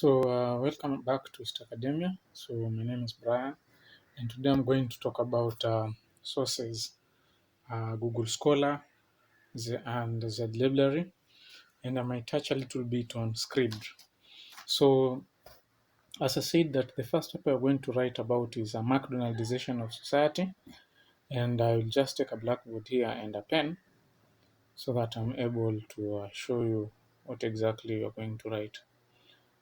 Welcome back to East Academia. So, my name is Brian, and today I'm going to talk about sources, Google Scholar, and the library, and I might touch a little bit on Scribd. So, as I said, that the first topic we're going to write about is a McDonaldization of society, and I will just take a blackboard here and a pen so that I'm able to show you what exactly you're going to write.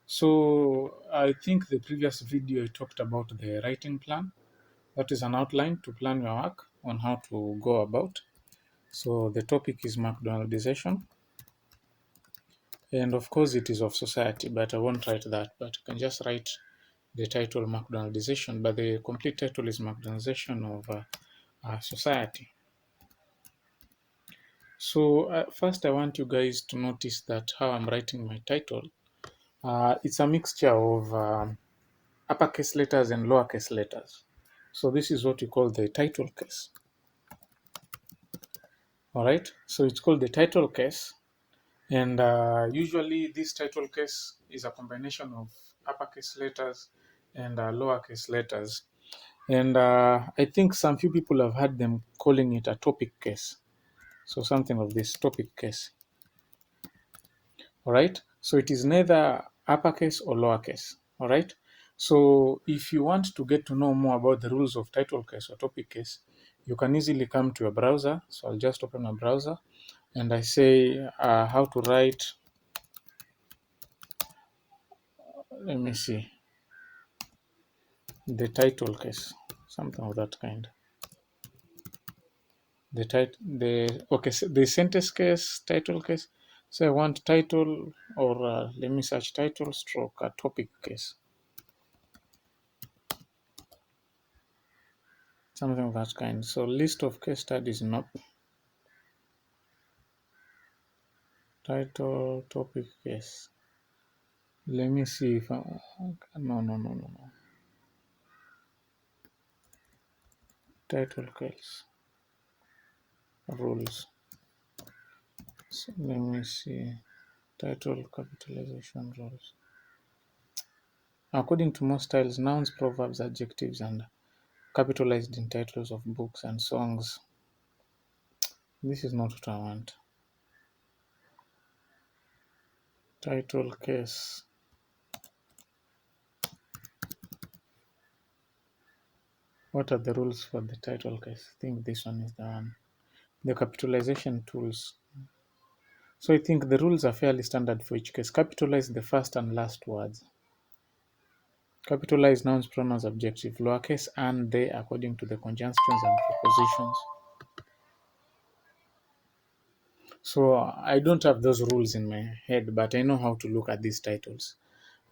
So I think the previous video I talked about the writing plan. That is an outline to plan your work on how to go about. So the topic is McDonaldization. And of course it is of society, but I won't write that, but I can just write the title McDonaldization, but the complete title is McDonaldization of society. So first I want you guys to notice that how I'm writing my title. It's a mixture of uppercase letters and lowercase letters. So this is what we call the title case. All right, so it's called the title case. And usually this title case is a combination of uppercase letters and lowercase letters. And I think some few people have had them calling it a topic case. So something of this topic case. All right, so it is neither uppercase or lowercase. All right, so if you want to get to know more about the rules of title case or topic case, you can easily come to your browser. So I'll just open my browser and I say how to write. Let me see, the title case, something of that kind. The sentence case, title case. So I want title, or let me search title stroke a topic case, something of that kind. So list of case studies, nope. Title topic case. Let me see if no. Title case rules. So let me see. Title capitalization rules. According to most styles, nouns, proverbs, adjectives, and capitalized in titles of books and songs. This is not what I want. Title case. What are the rules for the title case? I think this one is the one. The capitalization tools. So I think the rules are fairly standard for each case. Capitalize the first and last words. Capitalize nouns, pronouns, adjective. Lowercase and they according to the conjunctions and prepositions. So I don't have those rules in my head, but I know how to look at these titles.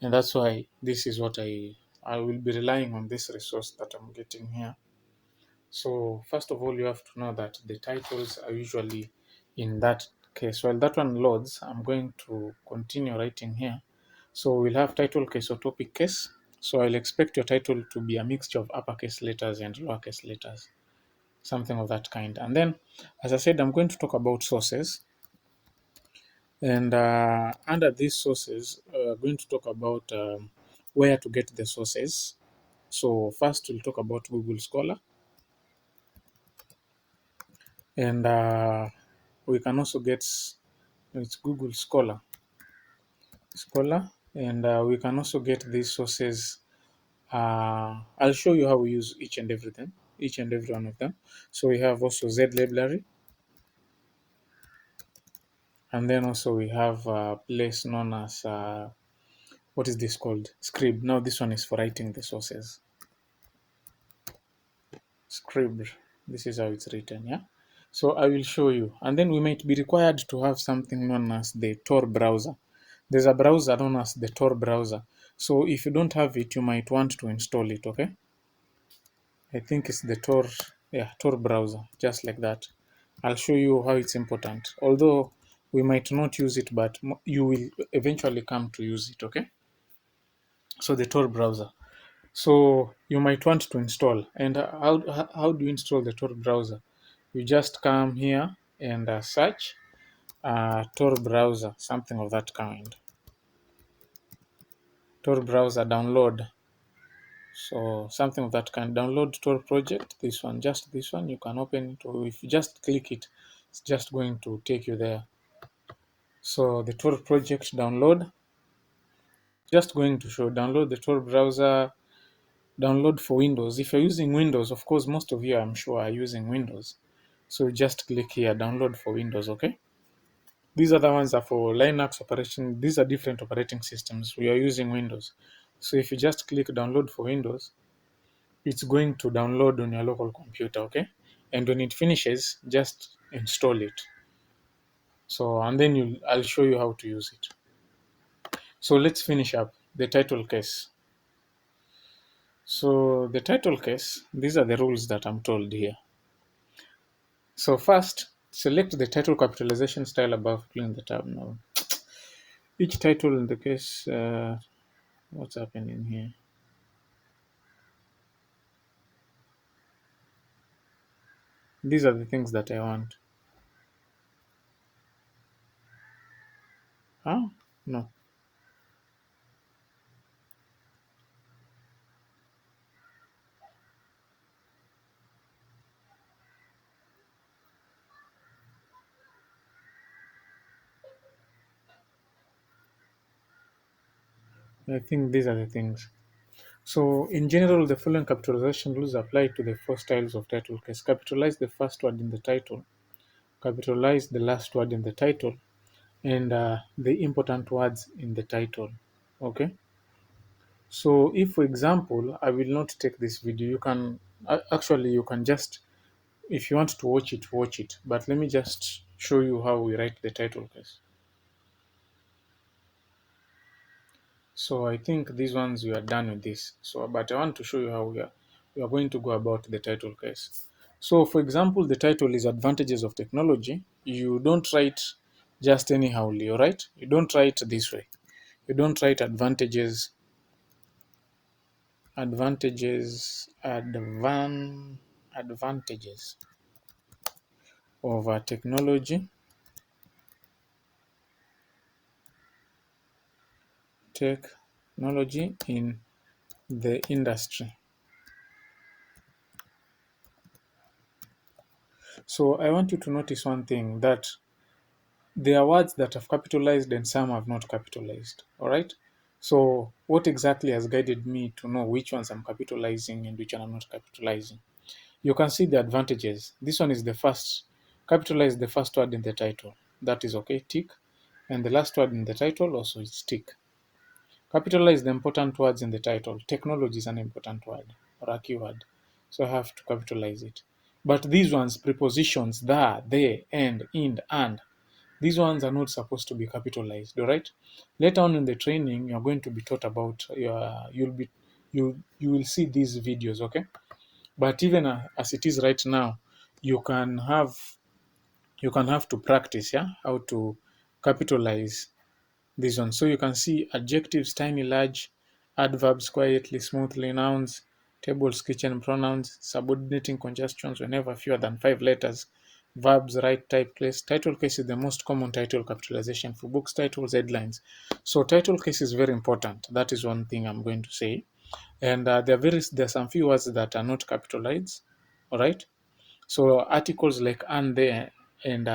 And that's why this is what I will be relying on this resource that I'm getting here. So first of all, you have to know that the titles are usually in that case. While that one loads, I'm going to continue writing here. So we'll have title case or topic case. So I'll expect your title to be a mixture of uppercase letters and lowercase letters, something of that kind. And then, as I said, I'm going to talk about sources. And under these sources, we're going to talk about where to get the sources. So first, we'll talk about Google Scholar. And we can also get, it's Google Scholar. And we can also get these sources. I'll show you how we use each and every one of them. So we have also Z library. And then also we have a place known as, what is this called? Scribd. Now this one is for writing the sources. Scribd. This is how it's written, yeah? So I will show you. And then we might be required to have something known as the Tor browser. There's a browser known as the Tor browser. So if you don't have it, you might want to install it, okay? I think it's the Tor, Tor browser, just like that. I'll show you how it's important. Although we might not use it, but you will eventually come to use it, okay? So the Tor browser. So you might want to install. And how do you install the Tor browser? You just come here and search Tor browser, something of that kind. Tor browser download. So something of that kind. Download Tor project. This one, just this one. You can open it, or if you just click it, it's just going to take you there. So the Tor project download. Just going to show download the Tor browser. Download for Windows. If you're using Windows, of course, most of you, I'm sure, are using Windows. So just click here, download for Windows. Okay. These other ones are for Linux operation. These are different operating systems. We are using Windows. So if you just click download for Windows, it's going to download on your local computer, okay? And when it finishes, just install it. So, and then I'll show you how to use it. So let's finish up the title case. So the title case, these are the rules that I'm told here. So first, select the title capitalization style above, clean the tab now. Each title in the case, what's happening here? These are the things that I want. Huh? No. I think these are the things. So in general, the following capitalization rules apply to the four styles of title case. Capitalize the first word in the title, capitalize the last word in the title, and the important words in the title. Okay. So if, for example, I will not take this video, you can actually you can just, if you want to watch it, watch it. But let me just show you how we write the title case. So I think these ones we are done with this. So, but I want to show you how we are going to go about the title case. So, for example, the title is Advantages of Technology. You don't write just anyhowly, all right? You don't write this way. You don't write advantages of technology in the industry. So I want you to notice one thing, that there are words that have capitalized and some have not capitalized. All right. So what exactly has guided me to know which ones I'm capitalizing and which one I'm not capitalizing? You can see the advantages. This one is the first. Capitalize the first word in the title. That is okay. Tick. And the last word in the title also is tick. Capitalize the important words in the title. Technology is an important word or a keyword. So I have to capitalize it. But these ones, prepositions, the, they, and, in, and, these ones are not supposed to be capitalized, all right? Later on in the training, you're going to be taught about you will see these videos, okay? But even as it is right now, you can have to practice, yeah, how to capitalize this one. So you can see adjectives, tiny, large, adverbs, quietly, smoothly, nouns, tables, kitchen, pronouns, subordinating conjunctions whenever fewer than 5 letters, verbs, right, type, place. Title case is the most common title capitalization for books, titles, headlines. So title case is very important. That is one thing I'm going to say. And there are some few words that are not capitalized. All right. So articles like and, there, and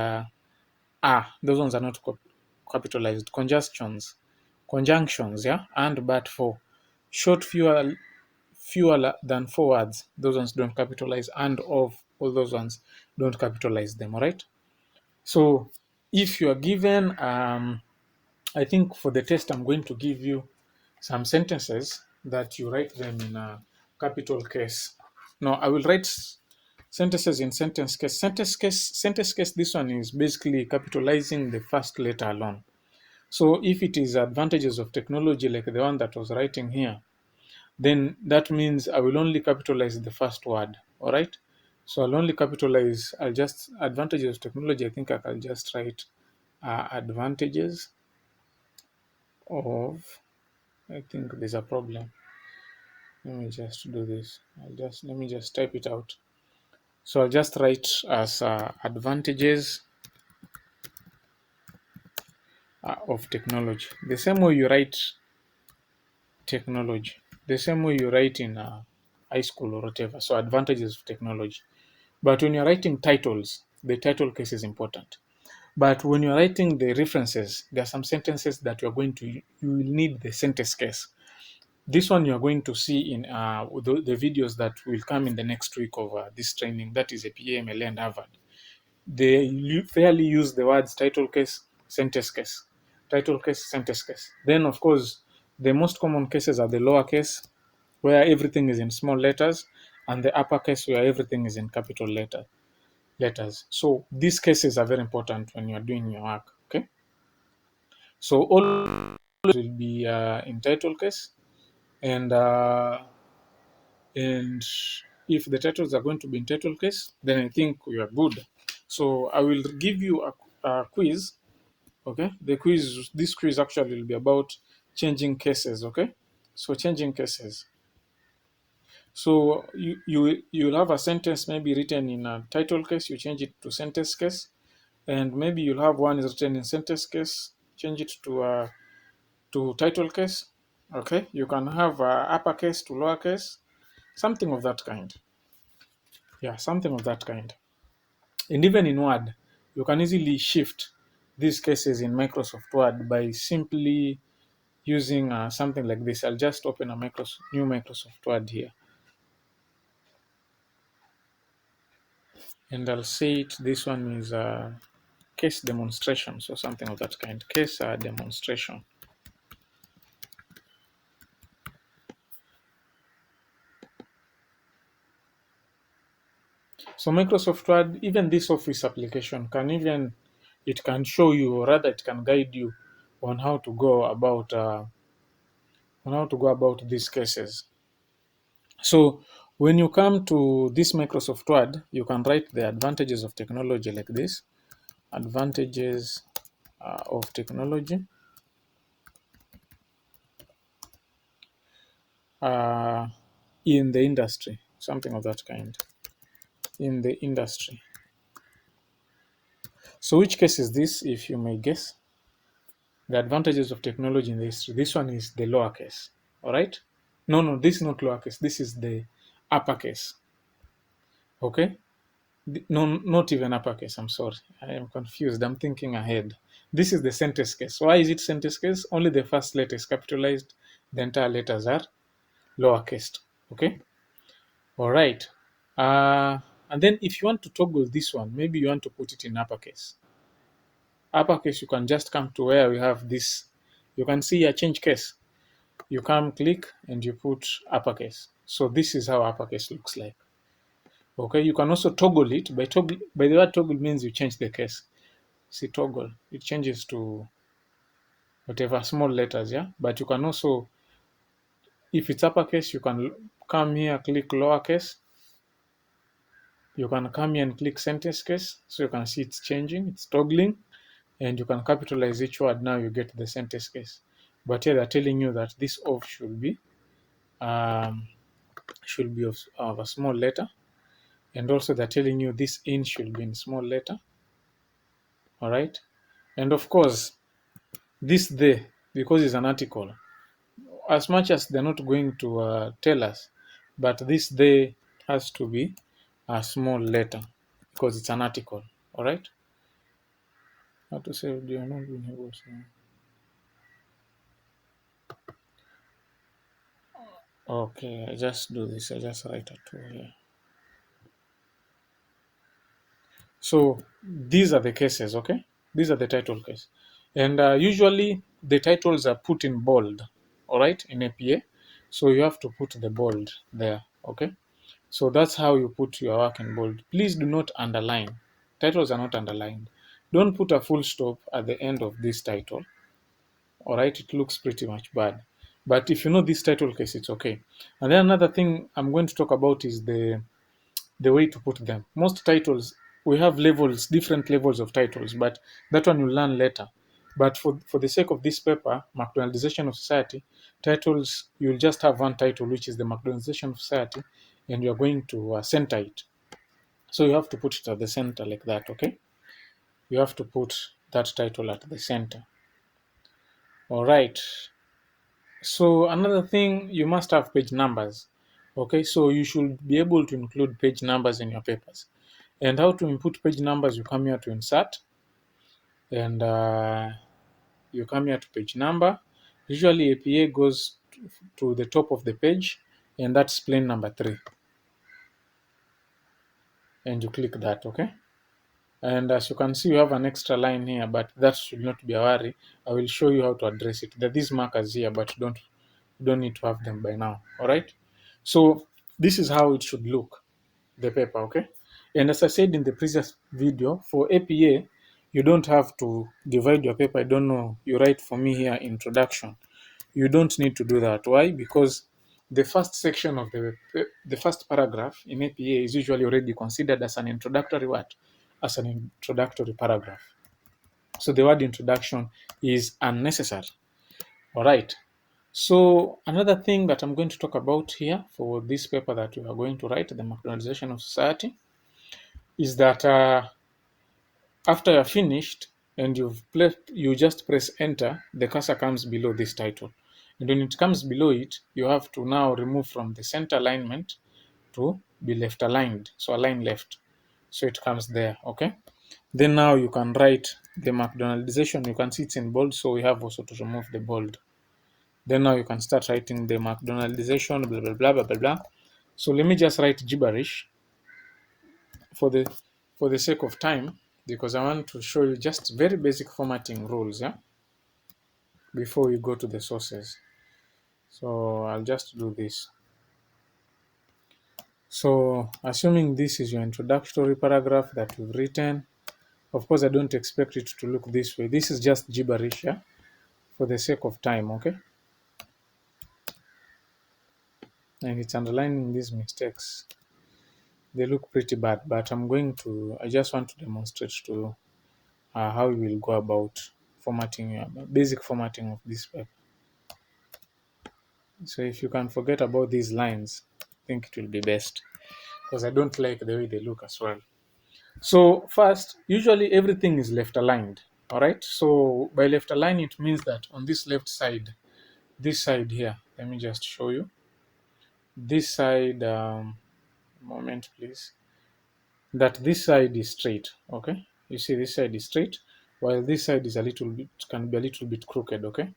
those ones are not capitalized. Conjunctions, yeah, and, but, for. Short, fewer than 4 words, those ones don't capitalize, and, of, all those ones don't capitalize them, all right? So if you are given, I think for the test, I'm going to give you some sentences that you write them in a capital case. No, I will write sentences in sentence case. Sentence case, this one is basically capitalizing the first letter alone. So if it is advantages of technology, like the one that was writing here, then that means I will only capitalize the first word. All right. So I'll just advantages of technology. I think I'll just write advantages of, I think there's a problem. Let me just do this. Let me just type it out. So I'll just write as advantages of technology. The same way you write technology. The same way you write in high school or whatever. So advantages of technology. But when you're writing titles, the title case is important. But when you're writing the references, there are some sentences that you're going to, you will need the sentence case. This one you're going to see in the videos that will come in the next week of this training, that is a PML and Harvard. They fairly use the words title case, sentence case, title case, sentence case. Then, of course, the most common cases are the lower case, where everything is in small letters, and the upper case, where everything is in capital letters. So these cases are very important when you're doing your work. Okay. So all will be in title case, and and if the titles are going to be in title case, then I think we are good. So I will give you a quiz. Okay, this quiz actually will be about changing cases. Okay, so changing cases. So you'll have a sentence maybe written in a title case, you change it to sentence case, and maybe you'll have one is written in sentence case, change it to title case. Okay, you can have uppercase to lowercase, something of that kind. Yeah, something of that kind. And even in Word, you can easily shift these cases in Microsoft Word by simply using something like this. I'll just open a new Microsoft Word here. And I'll say it, this one is a case demonstration, so something of that kind. Case demonstration. So Microsoft Word, even this Office application it can show you, or rather it can guide you on how to go about these cases. So when you come to this Microsoft Word, you can write the advantages of technology like this. Advantages of technology. In the industry, something of that kind. In the industry. So which case is this, if you may guess? The advantages of technology in the history. This one is the lowercase. All right? No, this is not lowercase. This is the uppercase. Okay? No, not even uppercase. I'm sorry. I am confused. I'm thinking ahead. This is the sentence case. Why is it sentence case? Only the first letter is capitalized. The entire letters are lowercase. Okay? All right. And then if you want to toggle this one, maybe you want to put it in uppercase. Uppercase, you can just come to where we have this. You can see a change case. You come click and you put uppercase. So this is how uppercase looks like. Okay, you can also toggle it. By the word toggle means you change the case. See toggle, it changes to whatever small letters, yeah. But you can also, if it's uppercase, you can come here, click lowercase. You can come here and click sentence case. So you can see it's changing, it's toggling, and you can capitalize each word. Now you get the sentence case. But here they're telling you that this of um, should be of a small letter, and also they're telling you this in should be in small letter. All right, and of course this they, because it's an article, as much as they're not going to tell us, but this they has to be a small letter because it's an article. All right, how to say do you not being able to. Okay, I just do this. I just write a two here. So these are the cases, okay? These are the title case. And usually the titles are put in bold, all right, in APA. So you have to put the bold there, okay? So that's how you put your work in bold. Please do not underline. Titles are not underlined. Don't put a full stop at the end of this title, all right? It looks pretty much bad. But if you know this title case, it's okay. And then another thing I'm going to talk about is the way to put them. Most titles, we have levels, different levels of titles, but that one you'll learn later. But for the sake of this paper, McDonaldization of Society, titles, you'll just have one title, which is the McDonaldization of Society, and you're going to center it. So you have to put it at the center like that, okay? You have to put that title at the center. All right. So another thing, you must have page numbers. Okay, so you should be able to include page numbers in your papers. And how to input page numbers, you come here to insert, and you come here to page number. Usually APA goes to the top of the page, and that's plain number 3. And you click that, okay? And as you can see, you have an extra line here, but that should not be a worry. I will show you how to address it. There are these markers here, but you don't need to have them by now. All right. So this is how it should look, the paper, okay? And as I said in the previous video, for APA, you don't have to divide your paper. I don't know, you write for me here, introduction. You don't need to do that. Why? Because the first section of the first paragraph in APA is usually already considered as an introductory what? As an introductory paragraph. So the word introduction is unnecessary. All right. So another thing that I'm going to talk about here for this paper that we are going to write, the McDonaldization of society, is that after you're finished and you just press enter, the cursor comes below this title. And when it comes below it, you have to now remove from the center alignment to be left aligned. So align left. So it comes there, okay? Then now you can write the McDonaldization. You can see it's in bold, so we have also to remove the bold. Then now you can start writing the McDonaldization, blah, blah, blah, blah, blah, blah. So let me just write gibberish for the sake of time, because I want to show you just very basic formatting rules, yeah, before we go to the sources. So I'll just do this. So assuming this is your introductory paragraph that you've written, of course I don't expect it to look this way. This is just gibberish, yeah, for the sake of time, okay? And it's underlining these mistakes. They look pretty bad, but I just want to demonstrate to you how you will go about formatting, basic formatting of this paper. So if you can forget about these lines, I think it will be best, because I don't like the way they look as well. So first, usually everything is left aligned. All right. So by left aligned, it means that on this left side, this side here, let me just show you. This side, moment please, that this side is straight. Okay. You see this side is straight, while this side is can be a little bit crooked. Okay.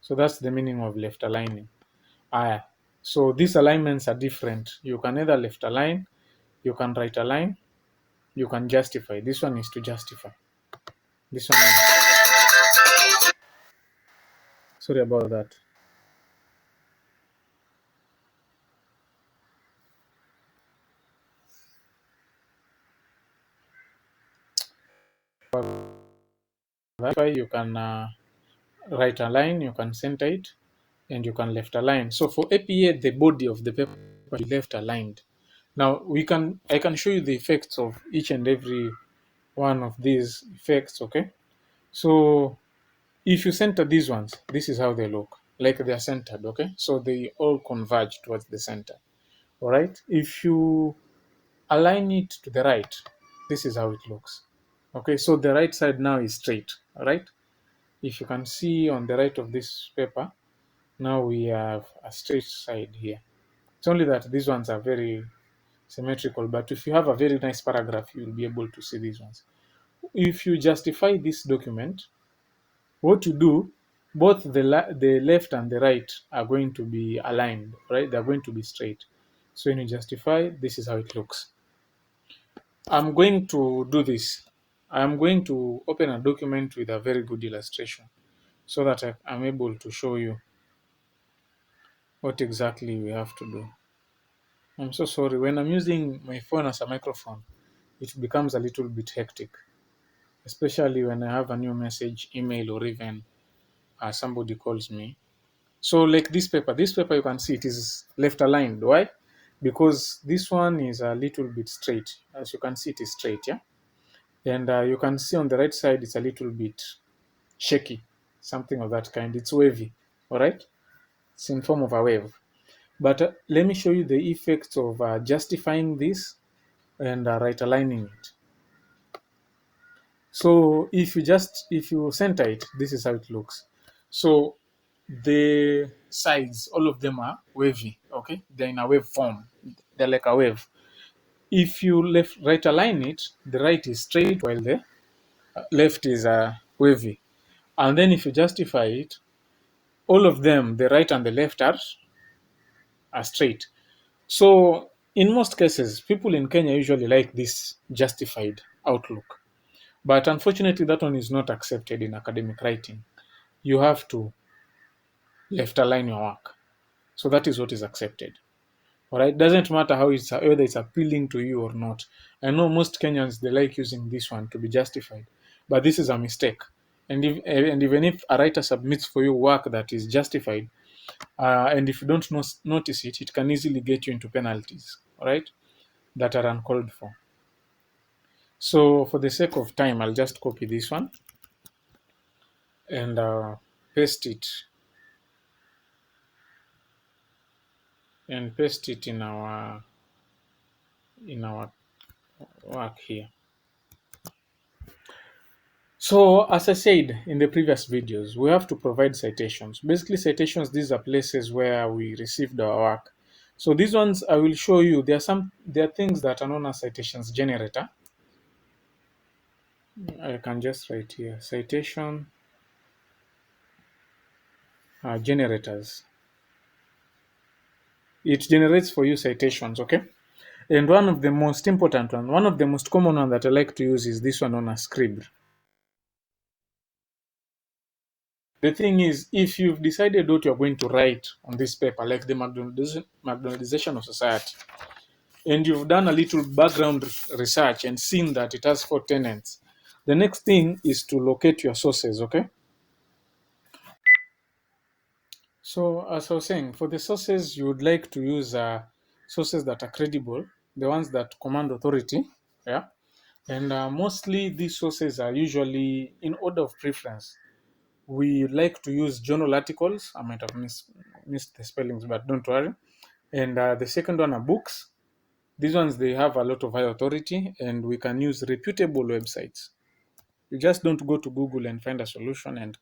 So that's the meaning of left aligning. So these alignments are different. You can either left align, you can right align, you can justify. This one is to justify. This one is, sorry about that. That's why you can right align, you can center it, and you can left align. So for APA, the body of the paper is left aligned. Now I can show you the effects of each and every one of these effects. Okay, so if you center these ones, this is how they look, like they are centered. Okay, so they all converge towards the center. All right. If you align it to the right, this is how it looks. Okay, so the right side now is straight. All right. If you can see on the right of this paper, now we have a straight side here. It's only that these ones are very symmetrical, but if you have a very nice paragraph, you'll be able to see these ones. If you justify this document, what you do, both the left and the right are going to be aligned, right? They're going to be straight. So when you justify, this is how it looks. I'm going to do this. I'm going to open a document with a very good illustration so that I'm able to show you what exactly we have to do. I'm so sorry. When I'm using my phone as a microphone, it becomes a little bit hectic, especially when I have a new message, email, or even somebody calls me. So like this paper you can see it is left aligned. Why? Because this one is a little bit straight. As you can see, it is straight, yeah? And you can see on the right side, it's a little bit shaky, something of that kind. It's wavy, all right? It's in form of a wave. But let me show you the effects of justifying this and right aligning it. So if you center it, this is how it looks. So the sides, all of them are wavy. Okay, they're in a wave form. They're like a wave. If you left right align it, the right is straight while the left is wavy. And then if you justify it, all of them, the right and the left are straight. So in most cases, people in Kenya usually like this justified outlook. But unfortunately, that one is not accepted in academic writing. You have to left align your work. So that is what is accepted. All right, doesn't matter how it's whether it's appealing to you or not. I know most Kenyans they like using this one to be justified, but this is a mistake. And even if a writer submits for you work that is justified, and if you don't notice it, it can easily get you into penalties. All right, that are uncalled for. So for the sake of time, I'll just copy this one and paste it in our work here. So as I said in the previous videos, we have to provide citations. Basically, citations, these are places where we received our work. So these ones I will show you. There are things that are known as citations generator. I can just write here citation generators. It generates for you citations, okay? And one of the most important one of the most common one that I like to use is this one known as Scribd. The thing is, if you've decided what you're going to write on this paper, like the McDonaldization of society, and you've done a little background research and seen that it has 4 tenets, the next thing is to locate your sources, okay? So as I was saying, for the sources, you would like to use sources that are credible, the ones that command authority, yeah? And mostly these sources are usually in order of preference. We like to use journal articles. I might have missed the spellings, but don't worry. And the second one are books. These ones, they have a lot of high authority, and we can use reputable websites. You just don't go to Google and find a solution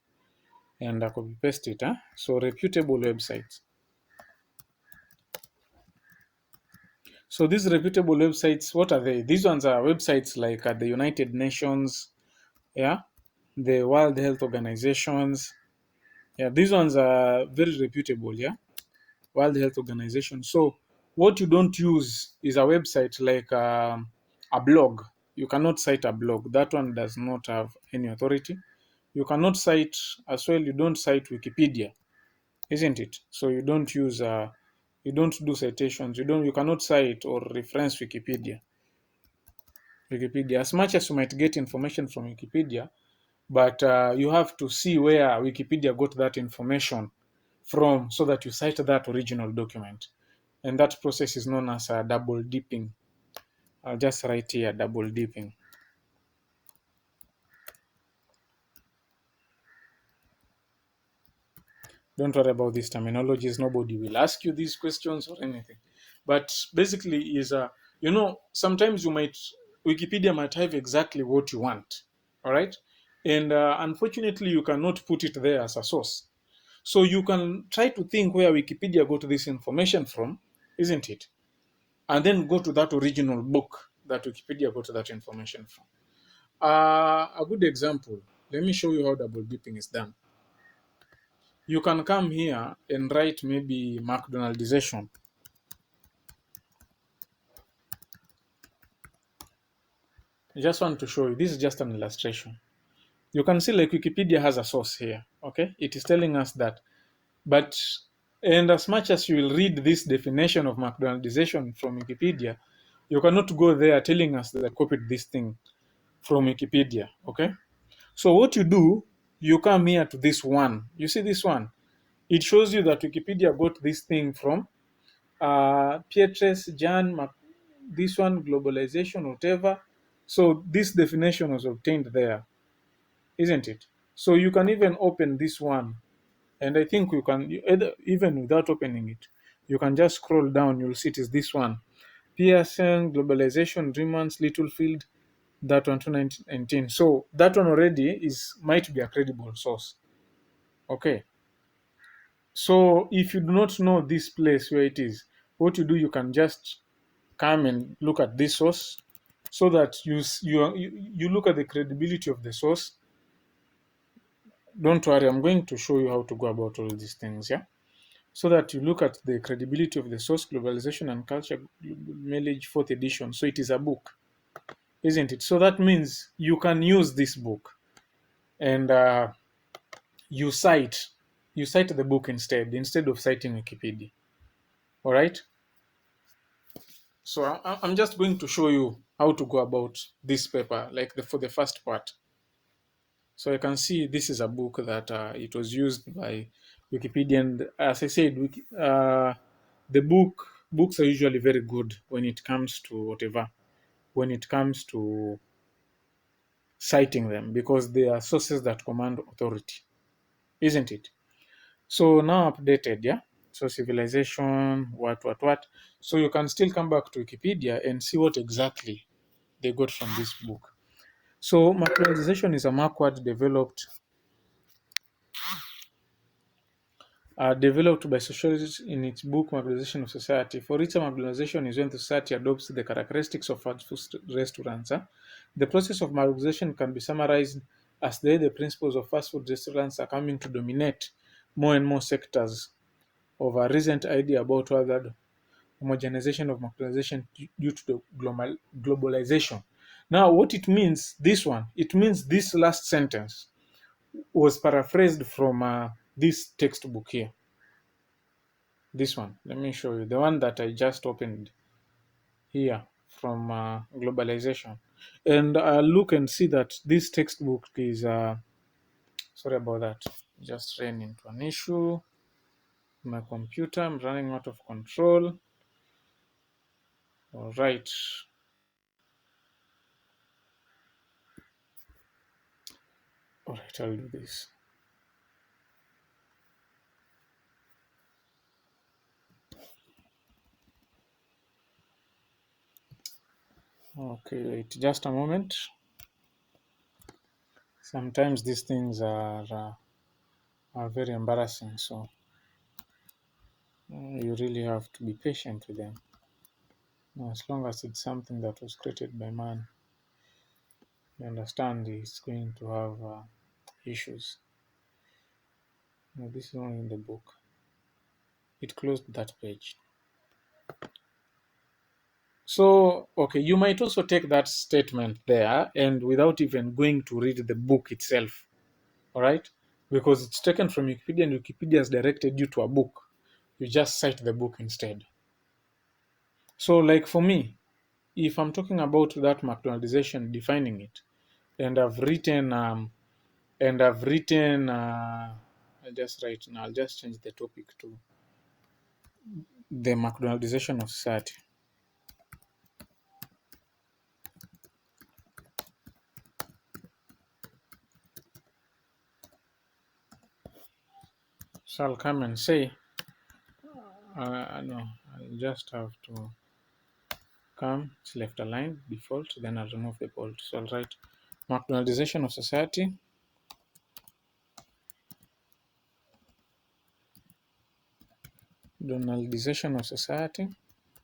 and copy paste it. Huh? So reputable websites. So these reputable websites, what are they? These ones are websites like the United Nations, yeah, the World Health Organizations. Yeah, these ones are very reputable, yeah. World Health Organization. So what you don't use is a website like a blog. You cannot cite a blog. That one does not have any authority. You cannot cite as well. You don't cite Wikipedia, isn't it? So you don't do citations. You cannot cite or reference Wikipedia. Wikipedia. As much as you might get information from Wikipedia, but you have to see where Wikipedia got that information from so that you cite that original document. And that process is known as double dipping. I'll just write here double dipping. Don't worry about these terminologies. Nobody will ask you these questions or anything. But basically, sometimes Wikipedia might have exactly what you want. All right. And unfortunately, you cannot put it there as a source. So you can try to think where Wikipedia got this information from, isn't it? And then go to that original book that Wikipedia got that information from. A good example, let me show you how double dipping is done. You can come here and write maybe McDonaldization. I just want to show you, this is just an illustration. You can see like Wikipedia has a source here, okay? It is telling us that, but, and as much as you will read this definition of McDonaldization from Wikipedia, you cannot go there telling us that I copied this thing from Wikipedia, okay? So what you do, you come here to this one. You see this one? It shows you that Wikipedia got this thing from Pietres, Jan, this one, globalization, whatever. So this definition was obtained there, isn't it? So you can even open this one, and I think you can, even without opening it, you can just scroll down, you'll see it is this one. Pearson, globalization, Dreamans, Littlefield, that one 2019. So that one already might be a credible source. Okay. So if you do not know this place where it is, what you do, you can just come and look at this source, so that you look at the credibility of the source. Don't worry, I'm going to show you how to go about all these things, yeah? So that you look at the credibility of the source, Globalization and Culture, Mileage, fourth edition. So it is a book, isn't it? So that means you can use this book, and you cite you cite the book instead of citing Wikipedia. All right. So I'm just going to show you how to go about this paper, like for the first part. So you can see this is a book that it was used by Wikipedia, and as I said, the books are usually very good when it comes to when it comes to citing them, because they are sources that command authority, isn't it? So now updated, yeah. So civilization, what. So you can still come back to Wikipedia and see what exactly they got from this book. So McDonaldization is a mark word developed by sociologists in its book Marginalization of Society. For its marginalization is when society adopts the characteristics of fast food restaurants. The process of marginalization can be summarized as the principles of fast food restaurants are coming to dominate more and more sectors of a recent idea about whether homogenization of marginalization due to the globalization. Now, what it means, it means this last sentence was paraphrased from this textbook here. This one, let me show you the one that I just opened here from Globalization, and look and see that this textbook is sorry about that, just ran into an issue. My computer, I'm running out of control. All right. All right, I'll do this. Okay, wait just a moment. Sometimes these things are very embarrassing, so you really have to be patient with them. As long as it's something that was created by man, you understand it's going to have issues. No, this is only in the book. It closed that page. So, okay, you might also take that statement there and without even going to read the book itself, all right? Because it's taken from Wikipedia and Wikipedia has directed you to a book. You just cite the book instead. So, like for me, if I'm talking about that McDonaldization, defining it, and I've written, I'll just write now, I'll just change the topic to the McDonaldization of society. So I'll come and say, no, I'll just have to come, select align, default, then I'll remove the bold. So I'll write McDonaldization of society. Donaldization of society.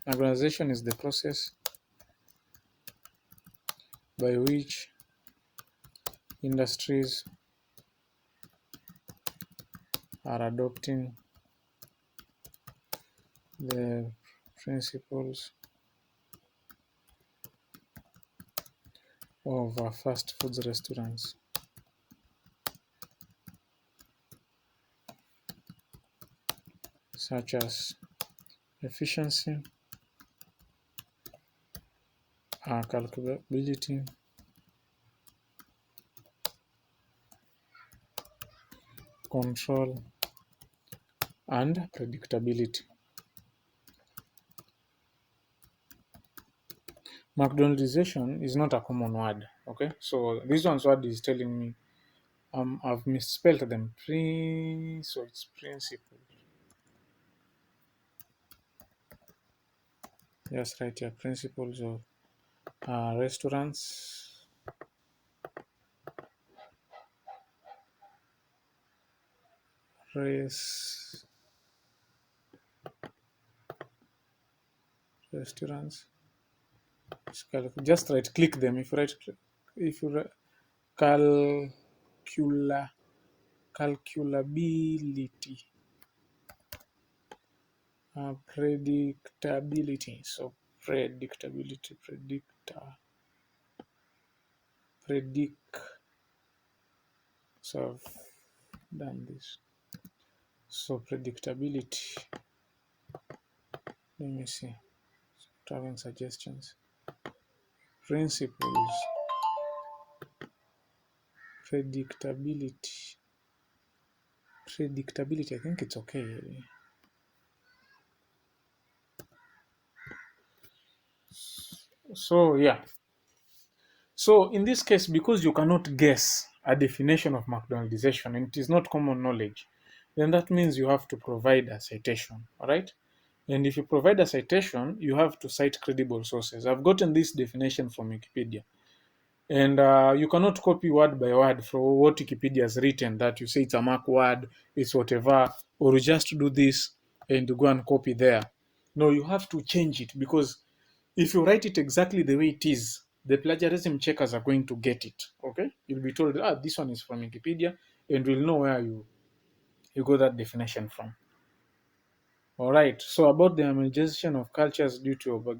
McDonaldization is the process by which industries are adopting the principles of fast food restaurants, such as efficiency, calculability, control, and predictability. McDonaldization is not a common word, okay? So this one's word is telling me I've misspelled them. So it's principle. Just write here principles of restaurants. Restaurants. restaurants. Just right click them. If you calcula calculability, predictability. So predictability, predict. So I've done this. So predictability. Let me see. Traveling suggestions. Principles. Predictability. Predictability. I think it's okay. So yeah. So in this case, because you cannot guess a definition of McDonaldization and it is not common knowledge, then that means you have to provide a citation. All right. And if you provide a citation, you have to cite credible sources. I've gotten this definition from Wikipedia. And you cannot copy word by word from what Wikipedia has written, that you say it's a Mac word, it's whatever, or you just do this and go and copy there. No, you have to change it, because if you write it exactly the way it is, the plagiarism checkers are going to get it. Okay? You'll be told, this one is from Wikipedia, and we'll know where you got that definition from. All right. So about the harmonization of cultures due to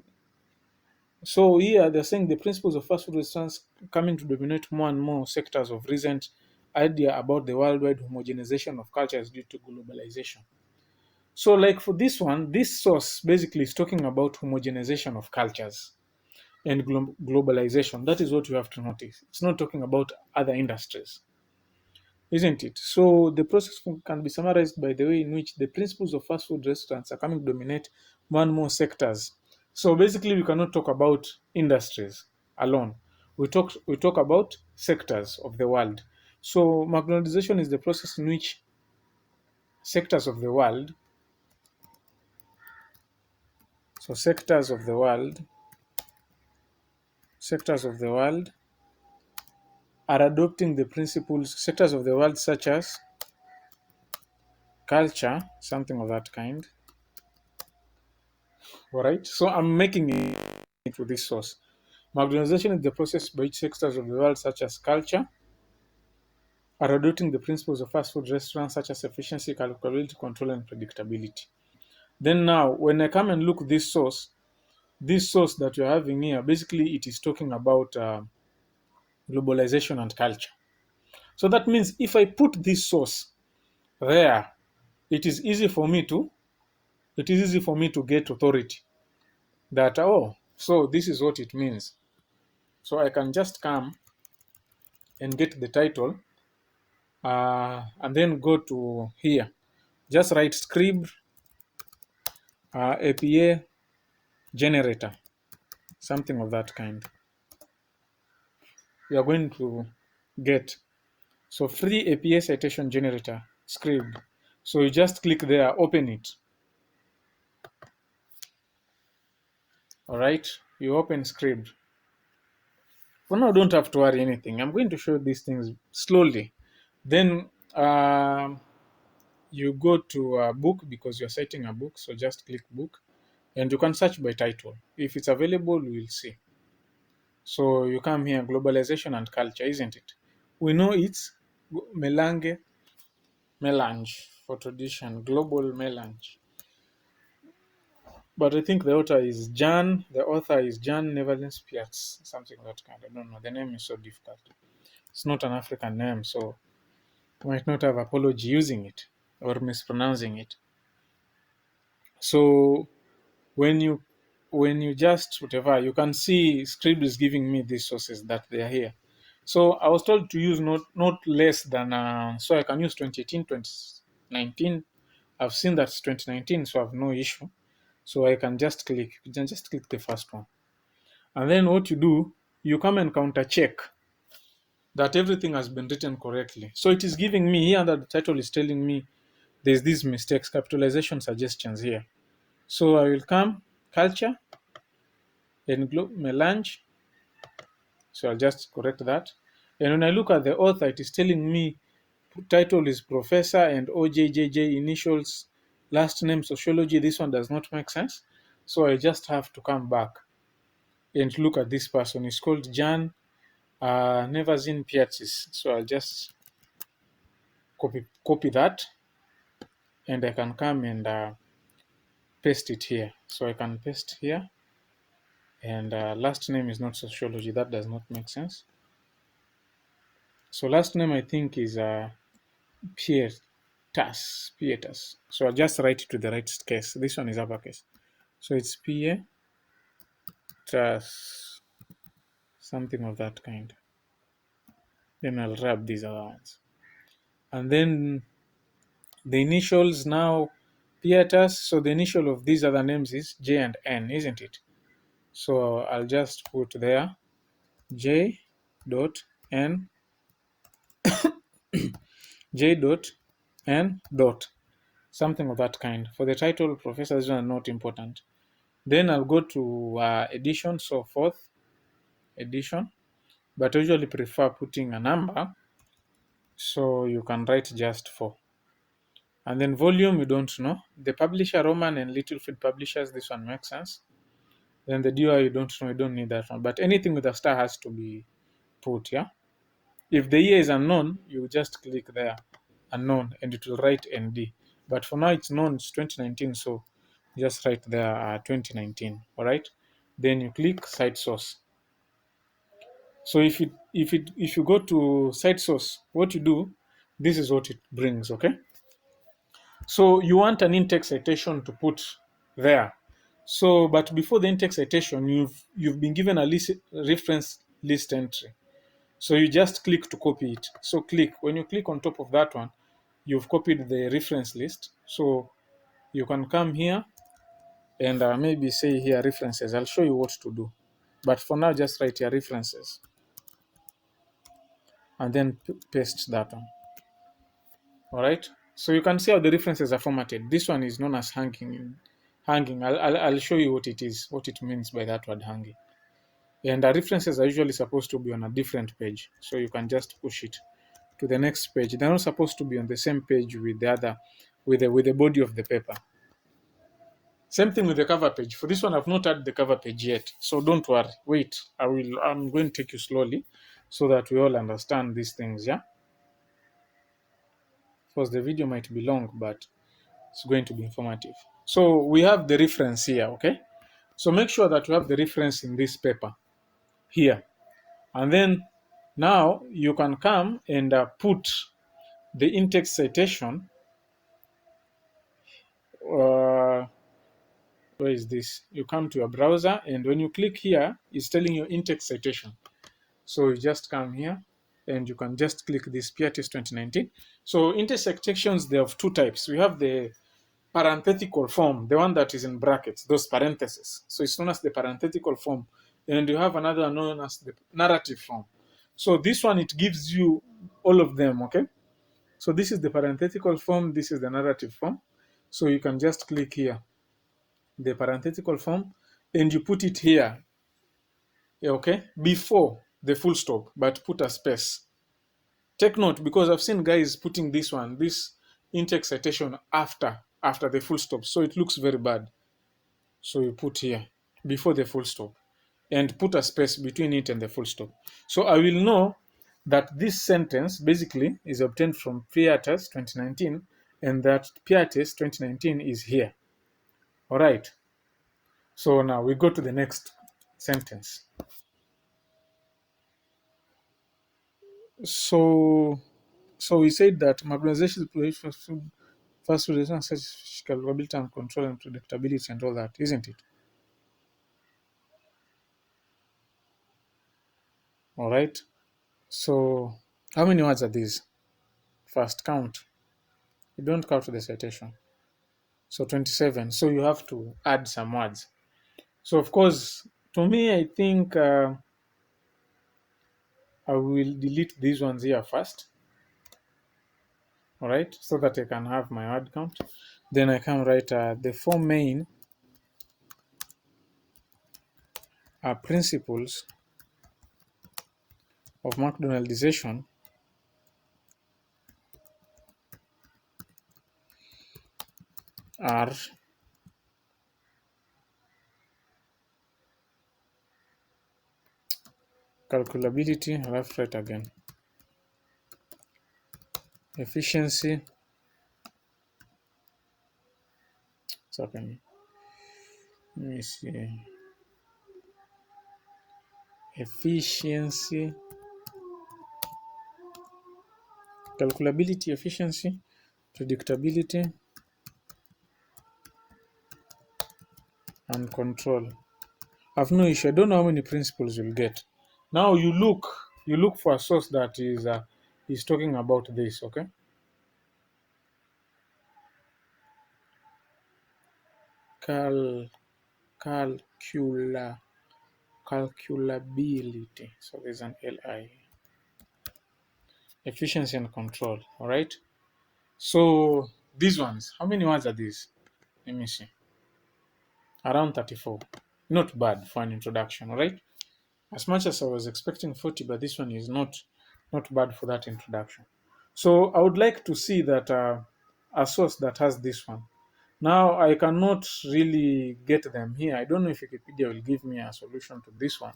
so here they're saying the principles of fast food restaurants coming to dominate more and more sectors of recent idea about the worldwide homogenization of cultures due to globalization. So like for this one, this source basically is talking about homogenization of cultures and globalization. That is what you have to notice. It's not talking about other industries, isn't it? So the process can be summarized by the way in which the principles of fast food restaurants are coming to dominate more and more sectors. So basically, we cannot talk about industries alone. We talk about sectors of the world. So marginalization is the process in which sectors of the world, so sectors of the world are adopting the principles, sectors of the world such as culture, something of that kind. All right. So I'm making it with this source. Marginalization is the process by which sectors of the world, such as culture, are adopting the principles of fast food restaurants, such as efficiency, calculability, control, and predictability. Then now, when I come and look this source that you're having here, basically it is talking about globalization and culture. So that means if I put this source there, it is easy for me to get authority that, so this is what it means. So I can just come and get the title and then go to here. Just write script APA generator, something of that kind. We are going to get so free APA citation generator script. So you just click there, open it. All right, you open script. For now, don't have to worry anything. I'm going to show these things slowly. Then you go to a book because you're citing a book. So just click book and you can search by title. If it's available, we'll see. So you come here, globalization and culture, isn't it? We know it's melange for tradition, global melange. But I think the author is Jan Neverland Spiats, something like that kind. I don't know. The name is so difficult. It's not an African name, so you might not have apology using it or mispronouncing it. So when you just whatever, you can see script is giving me these sources that they are here. So I was told to use not less than so I can use 2018, 2019. I've seen that's 2019, so I have no issue. So I can just click. You can just click the first one, and then what you do, you come and counter check that everything has been written correctly. So it is giving me here that the title is telling me there's these mistakes, capitalization suggestions here. So I will come culture and melange. So I'll just correct that. And when I look at the author, it is telling me title is Professor and OJJJ initials, last name sociology. This one does not make sense. So I just have to come back and look at this person. It's called Jan Nevazin Piatis. So I'll just copy that, and I can come and paste it here. So I can paste here, and last name is not sociology. That does not make sense. So last name I think is Pietas. So I'll just write it to the right case. This one is uppercase. So it's Pietas, something of that kind. Then I'll wrap these other ones. And then the initials now, Pietas. So the initial of these other names is J and N, isn't it? So I'll just put there J dot N, J dot N dot, something of that kind. For the title, professors are not important. Then I'll go to edition, so fourth edition, but I usually prefer putting a number, so you can write just 4. And then volume, you don't know. The publisher, Roman and Littlefield Publishers, this one makes sense. Then the DOI, you don't know, you don't need that one. But anything with a star has to be put, yeah? If the year is unknown, you just click there, unknown, and it will write ND. But for now, it's known, it's 2019, so just write there 2019, all right? Then you click site source. So if you go to site source, what you do, this is what it brings, okay? So you want an in-text citation to put there. So, but before the in-text citation, you've been given a reference list entry. So you just click to copy it. So click, when you click on top of that one, you've copied the reference list. So you can come here and maybe say here references. I'll show you what to do. But for now, just write here references and then paste that one. All right. So you can see how the references are formatted. This one is known as hanging. Hanging. I'll show you what it is, what it means by that word hanging. And the references are usually supposed to be on a different page. So you can just push it to the next page. They're not supposed to be on the same page with the other, with the body of the paper. Same thing with the cover page. For this one, I've not had the cover page yet. So don't worry. Wait. I'm going to take you slowly so that we all understand these things, yeah? Because the video might be long, but it's going to be informative. So we have the reference here, okay? So make sure that you have the reference in this paper here. And then now you can come and put the in-text citation. Where is this? You come to your browser, and when you click here, it's telling you in-text citation. So you just come here and you can just click this PRTS 2019. So in-text citations, they have 2 types. We have the parenthetical form, the one that is in brackets, those parentheses. So it's known as the parenthetical form. And you have another one known as the narrative form. So this one, it gives you all of them, okay? So this is the parenthetical form, this is the narrative form. So you can just click here, the parenthetical form, and you put it here, okay, before the full stop, but put a space. Take note, because I've seen guys putting this in-text citation after the full stop, so it looks very bad. So you put here before the full stop and put a space between it and the full stop. So I will know that this sentence basically is obtained from PRTS 2019 and that PRTS 2019 is here. All right. So now we go to the next sentence. So we said that McDonaldization is first relation such capability and control and predictability and all that, isn't it? All right. So how many words are these? First count. You don't count the citation. So 27. So you have to add some words. So of course, to me, I think I will delete these ones here first. All right, so that I can have my word count. Then I can write the 4 main principles of McDonaldization are calculability, left, right again. Efficiency, second. Let me see. Efficiency, calculability, efficiency, predictability, and control. I've no issue. I don't know how many principles you'll get. Now you look for a source that is talking about this. Okay. Cal calcula calculability. So there's an LI. Efficiency and control. All right. So these ones, how many words are these? Let me see. Around 34. Not bad for an introduction. All right. As much as I was expecting 40, but this one is not bad for that introduction. So I would like to see that a source that has this one. Now I cannot really get them here. I don't know if Wikipedia will give me a solution to this one.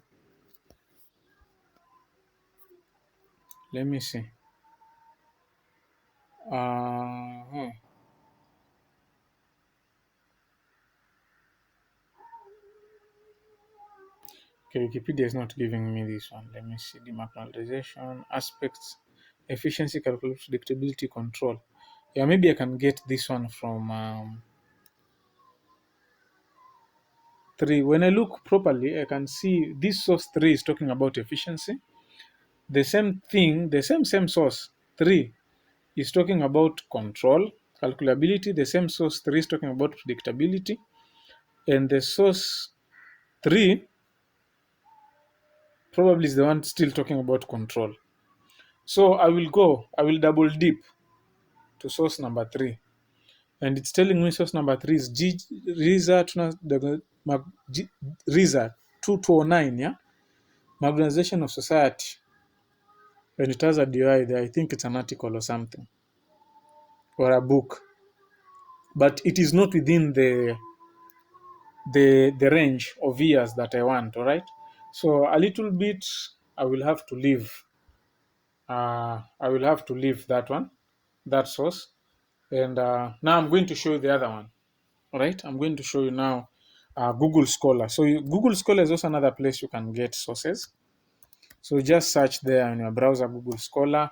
Let me see. Uh, okay, Wikipedia is not giving me this one. Let me see. McDonaldization, aspects, efficiency, calculation, predictability, control. Yeah, maybe I can get this one from 3. When I look properly, I can see this source 3 is talking about efficiency. The same thing, the same source 3 is talking about control, calculability. The same source 3 is talking about predictability. And the source 3 probably is the one still talking about control. So I will double dip to source number 3. And it's telling me source number 3 is RISA 2209, yeah? Marginalization of society. And it has a DOI there. I think it's an article or something, or a book. But it is not within the range of years that I want, all right? So a little bit, I will have to leave. I will have to leave that one, that source. And now I'm going to show you the other one. All right, I'm going to show you now Google Scholar. So Google Scholar is also another place you can get sources. So just search there in your browser, Google Scholar.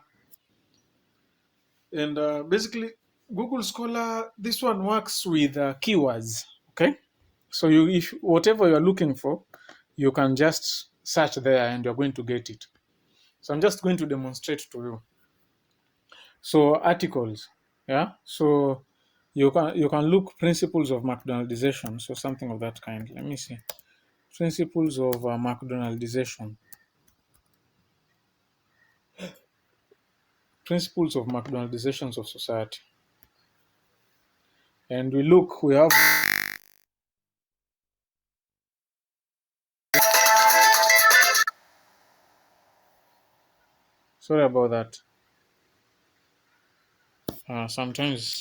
And basically, Google Scholar, this one works with keywords. Okay, so if whatever you're looking for, you can just search there and you're going to get it. So I'm just going to demonstrate to you. So articles, yeah. So you can look principles of McDonaldization. So something of that kind. Let me see. Principles of McDonaldization. Principles of McDonaldizations of society. And we have. Sorry about that. Sometimes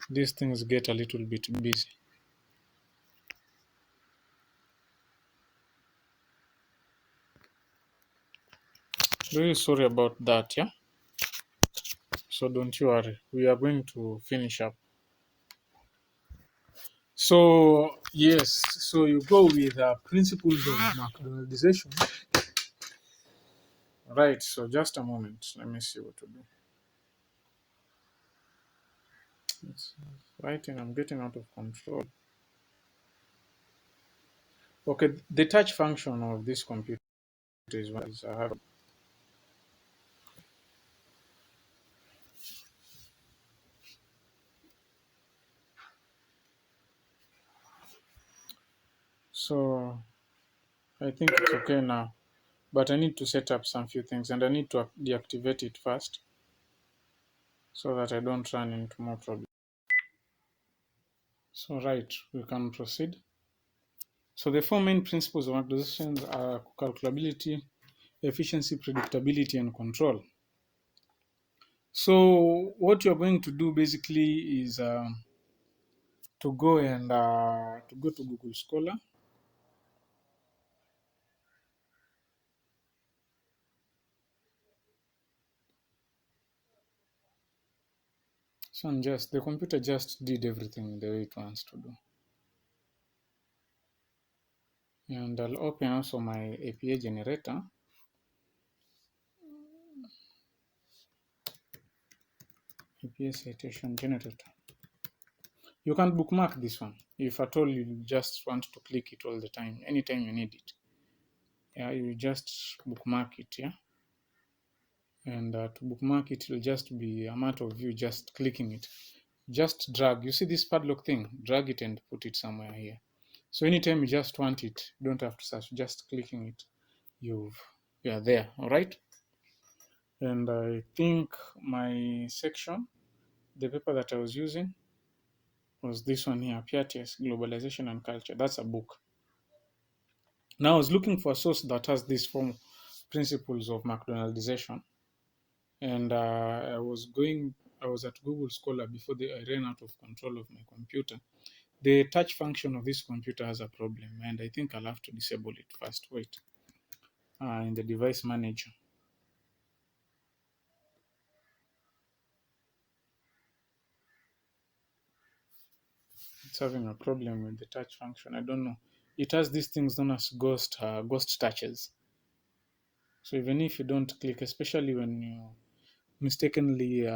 these things get a little bit busy. Really sorry about that, yeah? So don't you worry. We are going to finish up. So, yes, so you go with principles of McDonaldization. Right, so just a moment. Let me see what to do. It's writing, I'm getting out of control. Okay, the touch function of this computer is what is I have. So I think it's okay now, but I need to set up some few things and I need to deactivate it first so that I don't run into more problems. So right, we can proceed. So the four main principles of acquisitions are calculability, efficiency, predictability, and control. So what you're going to do basically is to go to Google Scholar. So just the computer just did everything the way it wants to do. And I'll open also my APA generator. APA citation generator. You can bookmark this one if at all you just want to click it all the time, anytime you need it. Yeah, you just bookmark it, yeah. And to bookmark it will just be a matter of you just clicking it. Just drag. You see this padlock thing? Drag it and put it somewhere here. So anytime you just want it, you don't have to search. Just clicking it, you are there. All right. And I think my section, the paper that I was using, was this one here, PRTS, Globalization and Culture. That's a book. Now I was looking for a source that has these four principles of McDonaldization, and I was at Google Scholar before I ran out of control of my computer. The touch function of this computer has a problem, and I think I'll have to disable it first. Wait, in the device manager, it's having a problem with the touch function. I don't know. It has these things known as ghost touches. So even if you don't click, especially when you mistakenly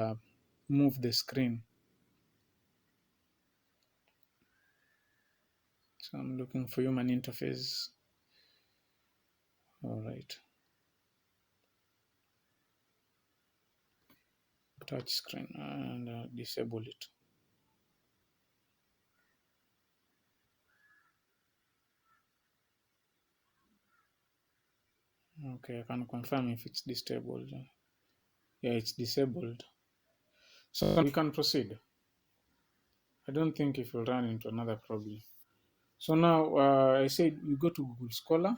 move the screen. So I'm looking for human interface. All right. Touch screen and disable it. Okay, I can confirm if it's disabled. Yeah, it's disabled. So we can proceed. I don't think it will run into another problem. So now I said we go to Google Scholar,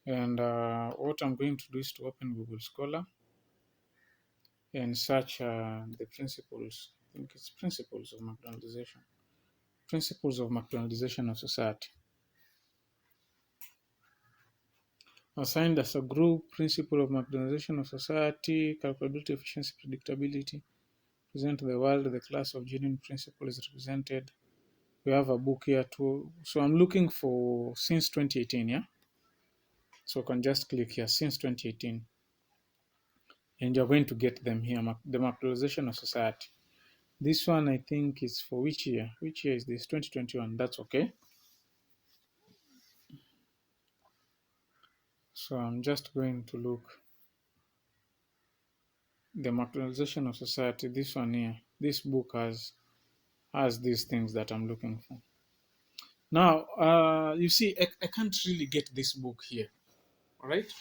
and what I'm going to do is to open Google Scholar and search the principles. I think it's principles of McDonaldization. Principles of McDonaldization of society. Assigned as a group, principle of McDonaldization of society, calculability, efficiency, predictability. Present to the world, the class of genuine principle is represented. We have a book here too. So I'm looking for since 2018, yeah? So I can just click here, since 2018. And you're going to get them here, the Macroization of Society. This one I think is for which year? Which year is this? 2021. That's okay. So I'm just going to look the Macroization of Society. This one here. This book has these things that I'm looking for. Now, you see, I can't really get this book here. All right.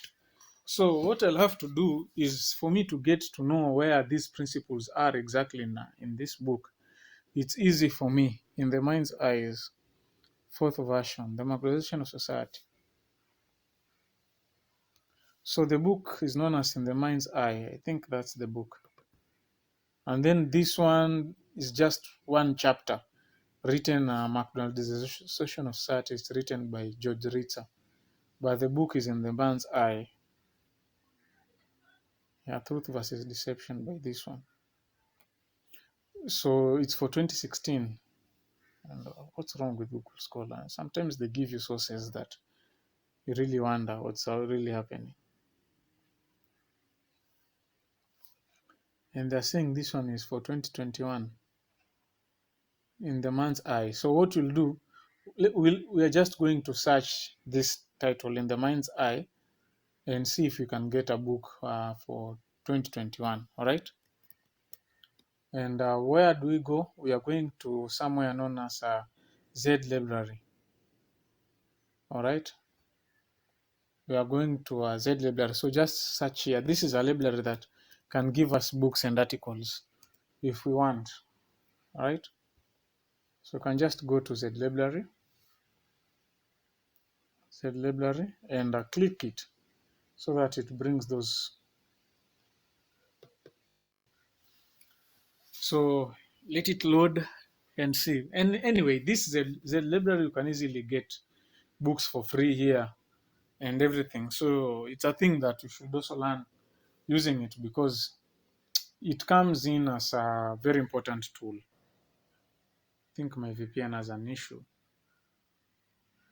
So what I'll have to do is for me to get to know where these principles are exactly in this book. It's easy for me in the mind's eyes. Fourth version, the Democratization of Society. So the book is known as In the Mind's Eye. I think that's the book. And then this one is just one chapter written, Macdonaldization of Society. It's written by George Ritzer. But the book is In the Man's Eye. Yeah, Truth versus Deception by this one. So it's for 2016. And what's wrong with Google Scholar? Sometimes they give you sources that you really wonder what's really happening. And they're saying this one is for 2021. In the Man's Eye. So what we'll do, we are just going to search this title, In the Mind's Eye, and see if we can get a book for 2021. All right. And where do we go? We are going to somewhere known as Z Library. All right. We are going to a Z Library. So just search here. This is a library that can give us books and articles if we want. All right. So you can just go to Z Library, and click it so that it brings those. So let it load and see. And anyway, this is the library. You can easily get books for free here and everything. So it's a thing that you should also learn using it, because it comes in as a very important tool. I think my VPN has an issue.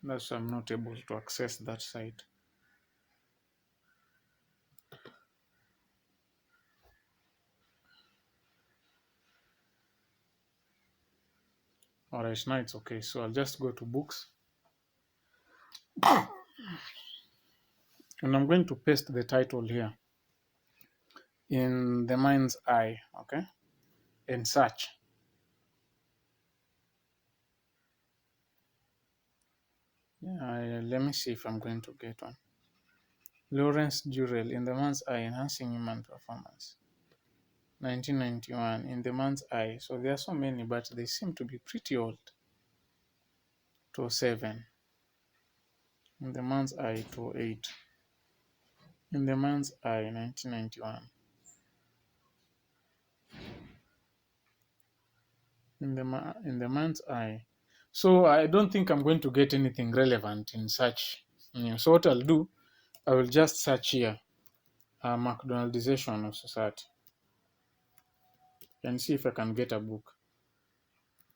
That's why I'm not able to access that site. Alright, now it's okay. So I'll just go to books and I'm going to paste the title here in the mind's eye, okay? And search. Yeah, let me see if I'm going to get one. Lawrence Durrell, In the Mind's Eye, Enhancing Human Performance. 1991, In the Mind's Eye. So there are so many, but they seem to be pretty old. 2007. In the Mind's Eye, 2008. In the Mind's Eye, 1991. In the Mind's Eye. So I don't think I'm going to get anything relevant in search. So what I'll do, I will just search here, McDonaldization of Society, and see if I can get a book.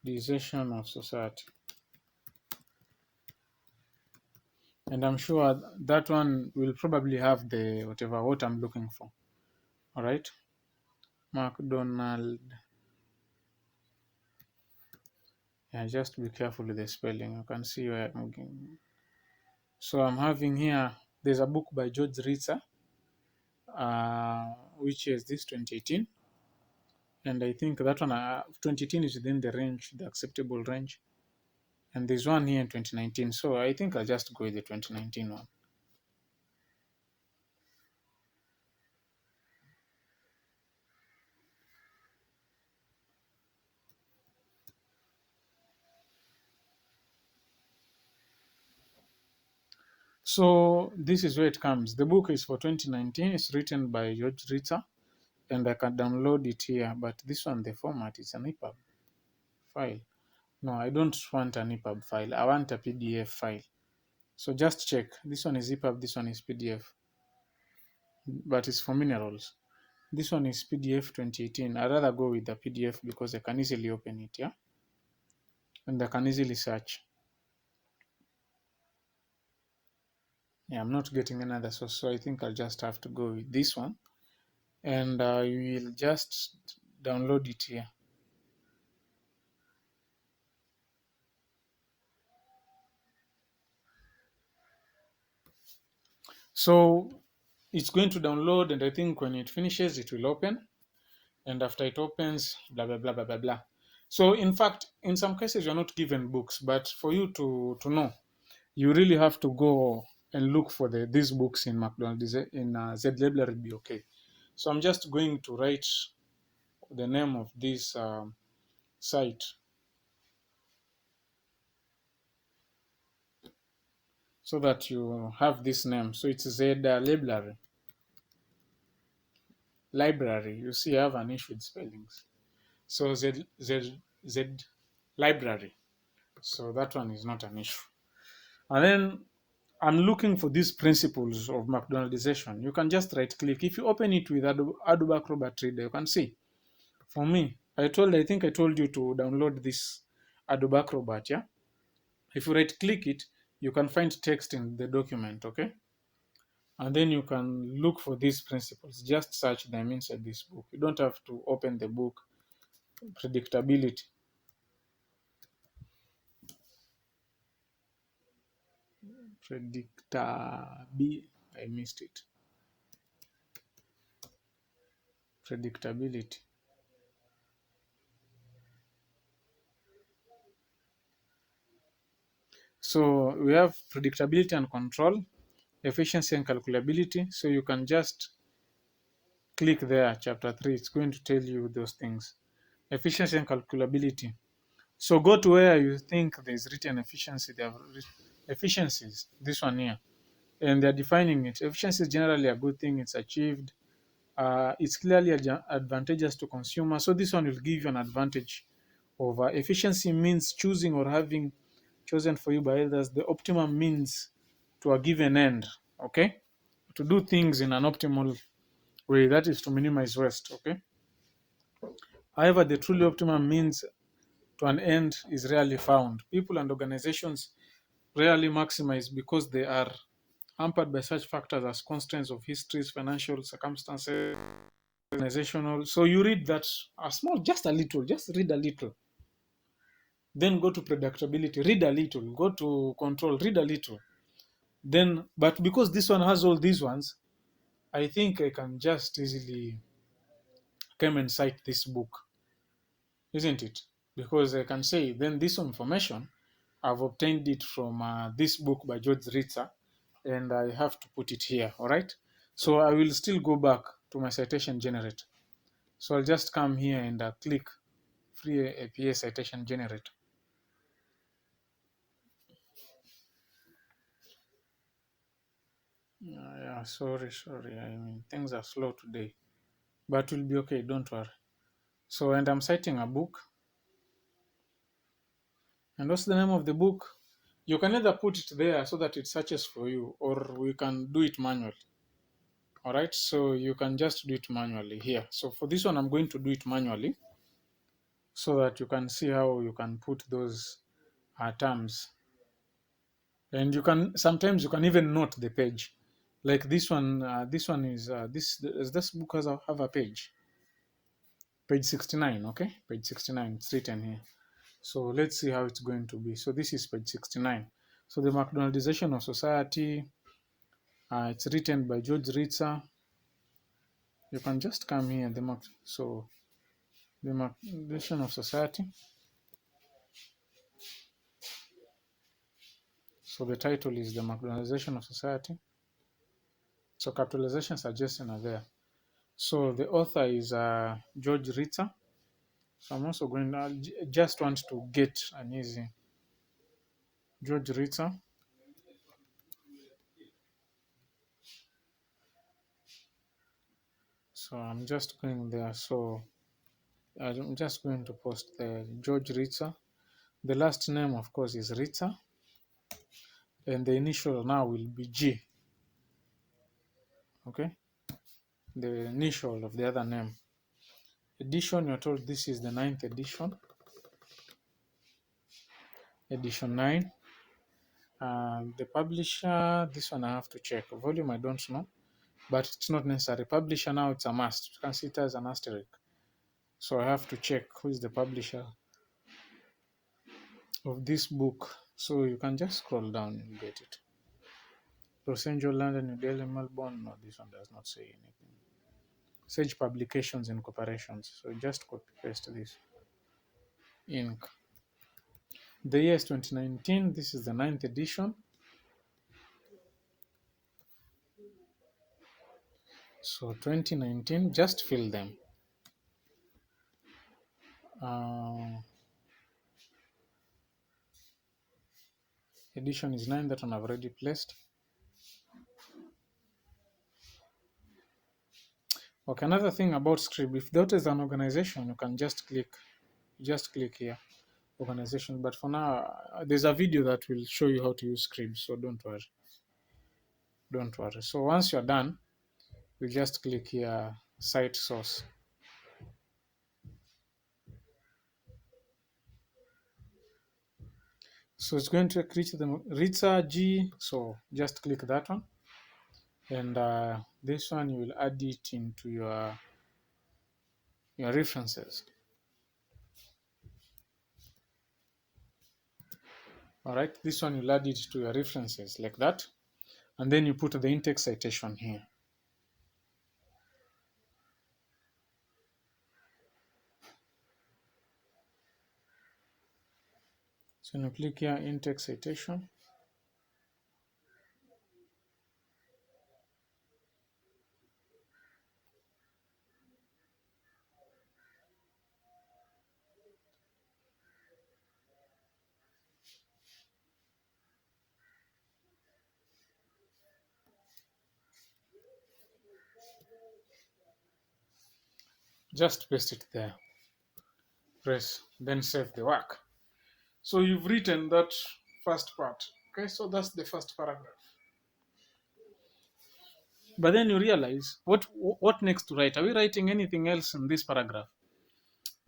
Decision of Society. And I'm sure that one will probably have the what I'm looking for. All right. McDonald. Yeah, just be careful with the spelling. You can see where I'm going. So I'm having here, there's a book by George Ritzer, which is this 2018. And I think that one, 2018 is within the range, the acceptable range. And there's one here in 2019. So I think I'll just go with the 2019 one. So this is where it comes. The book is for 2019. It's written by George Ritzer, and I can download it here. But this one, the format is an EPUB file. No, I don't want an EPUB file. I want a PDF file. So just check. This one is EPUB. This one is PDF. But it's for minerals. This one is PDF 2018. I'd rather go with the PDF because I can easily open it, yeah? And I can easily search. Yeah, I'm not getting another source, so I think I'll just have to go with this one. And you will just download it here. So it's going to download, and I think when it finishes, it will open. And after it opens, blah, blah, blah, blah, blah, blah. So in fact, in some cases, you're not given books, but for you to know, you really have to go and look for these books in McDonald's, in Z Library be okay. So I'm just going to write the name of this site so that you have this name. So it's Z Library. You see, I have an issue with spellings. So Z Library. So that one is not an issue. And then I'm looking for these principles of McDonaldization. You can just right click. If you open it with Adobe Acrobat Reader, you can see. For me, I think I told you to download this Adobe Acrobat, yeah? If you right click it, you can find text in the document, okay? And then you can look for these principles. Just search them inside this book. You don't have to open the book. Predictability. I missed it. Predictability. So we have predictability and control, efficiency and calculability. So you can just click there, chapter 3. It's going to tell you those things. Efficiency and calculability. So go to where you think there's written efficiency. They have efficiencies, this one here. And they're defining it. Efficiency is generally a good thing. It's achieved. It's clearly advantageous to consumers. So this one will give you an advantage over. Efficiency means choosing or having chosen for you by others the optimum means to a given end, okay? To do things in an optimal way, that is to minimize waste, okay? However, the truly optimum means to an end is rarely found. People and organizations rarely maximize because they are hampered by such factors as constraints of histories, financial circumstances, organizational. So you read that a small, just a little, just read a little. Then go to predictability, read a little. Go to control, read a little. Then, but because this one has all these ones, I think I can just easily come and cite this book, isn't it? Because I can say, then this information, I've obtained it from this book by George Ritzer, and I have to put it here, all right? So I will still go back to my citation generator. So I'll just come here and click free APA citation generator. Yeah, sorry. I mean, things are slow today, but we'll be okay, don't worry. So, and I'm citing a book. And what's the name of the book? You can either put it there so that it searches for you, or we can do it manually. All right, so you can just do it manually here. So for this one, I'm going to do it manually so that you can see how you can put those terms. And you can sometimes you can even note the page. Like this one, this book has have a page 69. Okay, page 69. It's written here. So let's see how it's going to be. So this is page 69. So the McDonaldization of society. It's written by George Ritzer. You can just come here. So the McDonaldization of society. So the title is the McDonaldization of society. So capitalization suggestion are there. So the author is George Ritzer. So I'm also going to just want to get an easy George Ritzer. So I'm just going there. So I'm just going to post the George Ritzer. The last name, of course, is Ritzer. And the initial now will be G. Okay. The initial of the other name. Edition, you're told this is the 9th edition. Edition 9. The publisher, this one I have to check. Volume, I don't know. But it's not necessary. Publisher now, it's a must. You can see it as an asterisk. So I have to check who is the publisher of this book. So you can just scroll down and get it. Los Angeles, London, New Delhi, Melbourne. No, this one does not say anything. Sage Publications and Corporations. So just copy paste this. Inc. The year is 2019. This is the 9th edition. So 2019, just fill them. Edition is 9, that one I've already placed. Okay, another thing about Scrib, if that is an organization, you can just click here, organization. But for now, there's a video that will show you how to use Scrib, so don't worry. Don't worry. So once you're done, you just click here, cite source. So it's going to reach the Ritzer G, so just click that one. And this one, you will add it into your references. All right, this one you'll add it to your references like that. And then you put the in-text citation here. So you click here, in-text citation. Just paste it there. Press, then save the work. So you've written that first part. Okay, so that's the first paragraph. But then you realize what next to write. Are we writing anything else in this paragraph?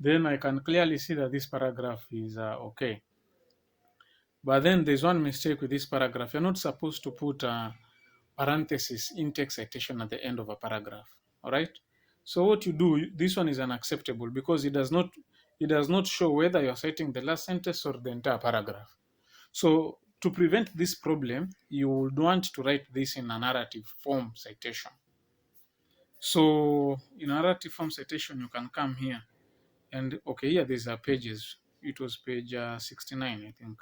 then I can clearly see that this paragraph is okay. But then there's one mistake with this paragraph. You're not supposed to put parenthesis intake citation at the end of a paragraph. All right. So what you do, this one is unacceptable because it does not show whether you're citing the last sentence or the entire paragraph. So to prevent this problem, you would want to write this in a narrative form citation. So in narrative form citation, you can come here and okay, here these are pages. It was page 69, I think.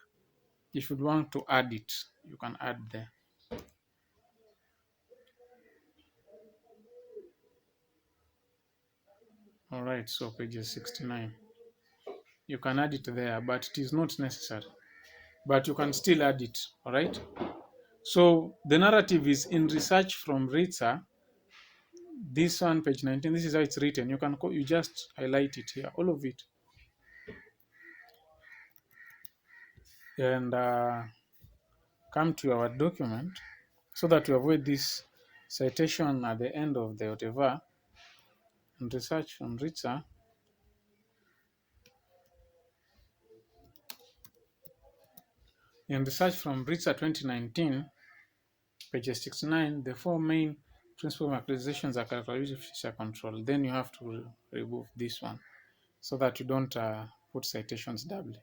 If you want to add it, you can add there. All right, so page 69. You can add it there, but it is not necessary. But you can still add it, all right? So the narrative is in research from Ritzer. This one, page 19, this is how it's written. You just highlight it here, all of it. And come to our document so that you avoid this citation at the end of the whatever. And research from Ritzer. In research from Ritzer 2019, page 69, the four main principal McDonaldization are characteristic feature control. Then you have to remove this one so that you don't put citations doubly.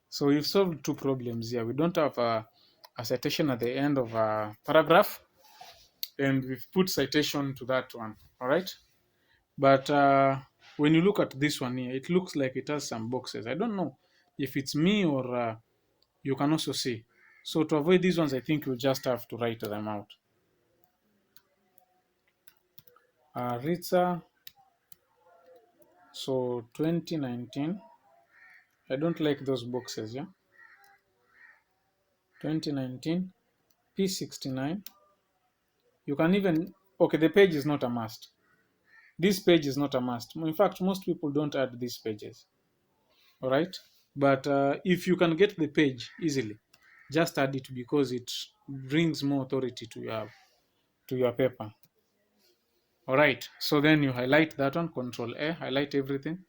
So we've solved two problems here. We don't have a citation at the end of a paragraph, and we've put citation to that one. All right. But when you look at this one here, it looks like it has some boxes. I don't know if it's me or you can also see. So to avoid these ones, I think you just have to write them out. Ritza, so 2019. I don't like those boxes, yeah. 2019, P69. You can even, okay, the page is not a must. This page is not a must. In fact, most people don't add these pages, all right? But if you can get the page easily, just add it because it brings more authority to your paper. All right, so then you highlight that one, Control A, highlight everything,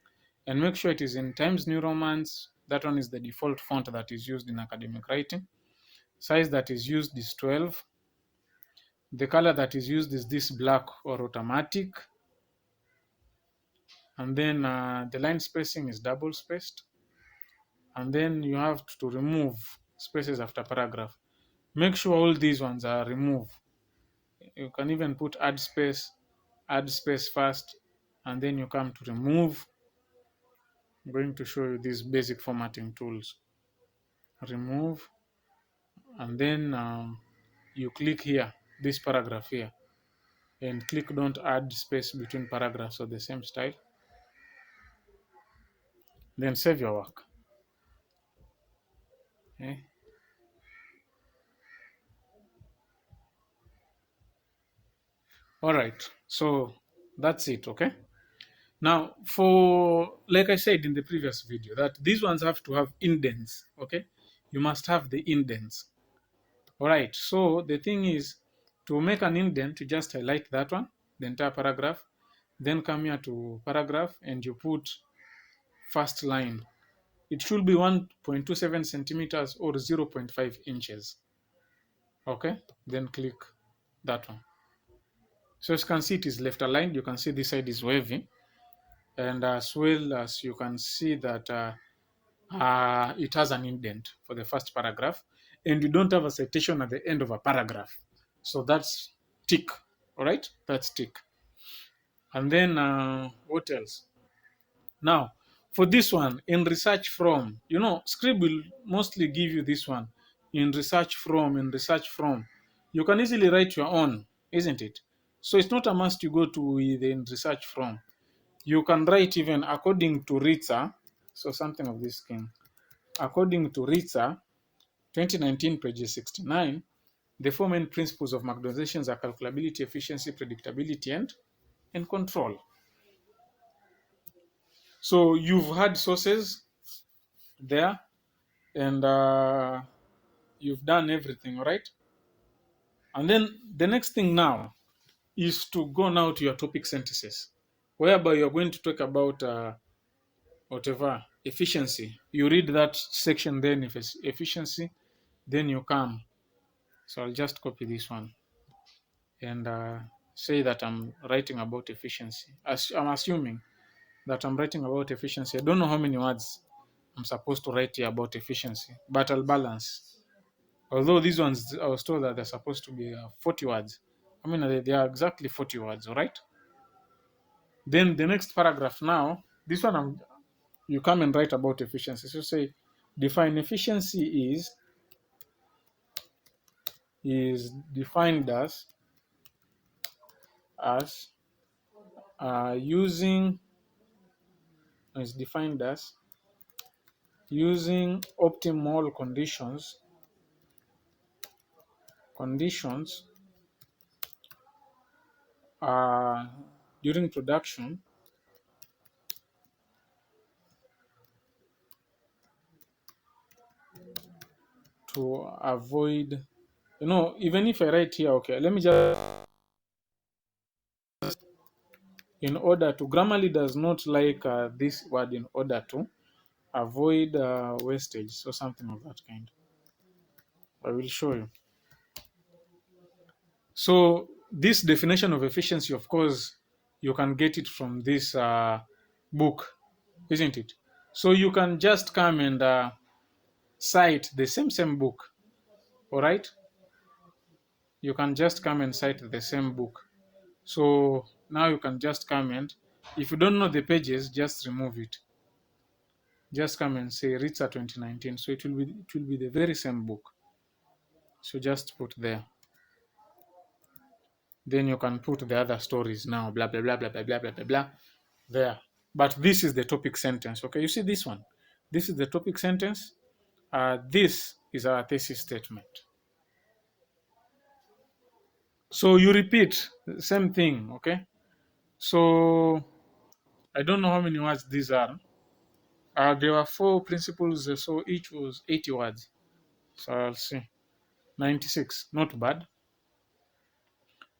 and make sure it is in Times New Romans. That one is the default font that is used in academic writing. Size that is used is 12. The color that is used is this black or automatic. And then the line spacing is double spaced. And then you have to remove spaces after paragraph. Make sure all these ones are removed. You can even put add space first, and then you come to remove. I'm going to show you these basic formatting tools. Remove, and then you click here, this paragraph here, and click don't add space between paragraphs of the same style. Then save your work. Okay. All right, so that's it. Okay. Now, for like I said in the previous video, that these ones have to have indents. Okay, you must have the indents. All right. So the thing is, to make an indent, you just highlight that one, the entire paragraph, then come here to paragraph, and you put first line. It should be 1.27 centimeters or 0.5 inches. Okay, then click that one. So as you can see, it is left aligned. You can see this side is wavy, and as well as you can see that it has an indent for the first paragraph, and you don't have a citation at the end of a paragraph. So that's tick. All right, that's tick. And then what else? Now, for this one, in research from, Scribd will mostly give you this one, in research from. You can easily write your own, isn't it? So it's not a must you go to the in research from. You can write even according to Ritzer, so something of this kind. According to Ritzer, 2019, page 69, the four main principles of McDonaldization are calculability, efficiency, predictability, and control. So you've had sources there, and you've done everything, all right? And then the next thing now is to go now to your topic synthesis, whereby you're going to talk about whatever efficiency. You read that section, then if it's efficiency, then you come. So I'll just copy this one and say that I'm writing about efficiency. I'm assuming that I'm writing about efficiency. I don't know how many words I'm supposed to write here about efficiency, but I'll balance. Although these ones, I was told that they're supposed to be 40 words. I mean, they are exactly 40 words, all right? Then the next paragraph now, this one, you come and write about efficiency. So say, define efficiency is defined as using is defined as using optimal conditions uh, during production to avoid, even if I write here, okay, let me just, in order to, Grammarly does not like this word, in order to avoid wastage, so something of that kind. I will show you. So this definition of efficiency, of course, you can get it from this book, isn't it? So you can just come and cite the same book, all right? You can just come and cite the same book. So now you can just come and, if you don't know the pages, just remove it. Just come and say Ritza 2019. So it will be the very same book. So just put there. Then you can put the other stories now, blah blah blah blah blah blah blah blah blah there. But this is the topic sentence. Okay, you see this one. This is the topic sentence. This is our thesis statement. So you repeat the same thing. Okay. So I don't know how many words these are. There were 4 principles, so each was 80 words. So I'll see. 96, not bad,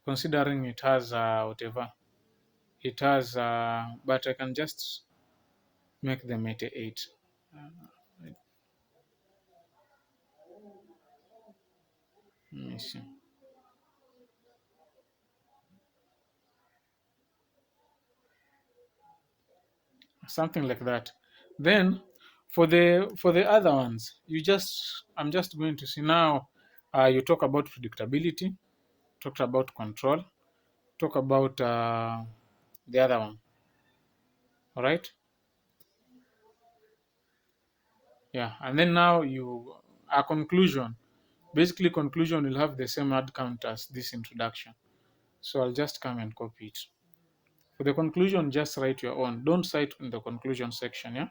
considering it has whatever. It has, but I can just make them 88. Let me see. Something like that. Then for the other ones, I'm just going to see now. You talk about predictability, talked about control, talk about the other one. All right. Yeah, and then now a conclusion. Basically, conclusion will have the same word count as this introduction. So I'll just come and copy it. For the conclusion, just write your own. Don't cite in the conclusion section, yeah,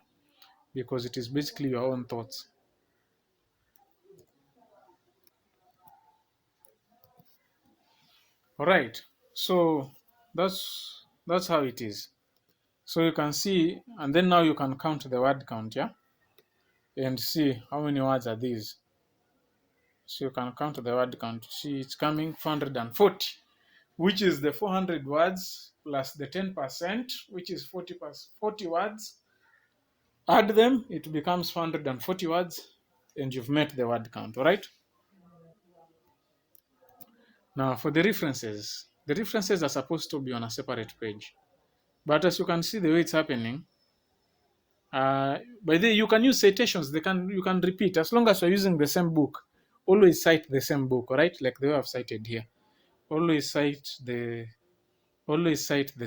because it is basically your own thoughts. All right. So that's how it is. So you can see, and then now you can count the word count, yeah, and see how many words are these. So you can count the word count. See, it's coming 440, which is the 400 words plus the 10%, which is 40 words. Add them, it becomes 440 words, and you've met the word count, all right? Now, for the references are supposed to be on a separate page. But as you can see, the way it's happening, by the way, you can use citations. You can repeat as long as you're using the same book. Always cite the same book, all right? Like the way I've cited here. Always cite the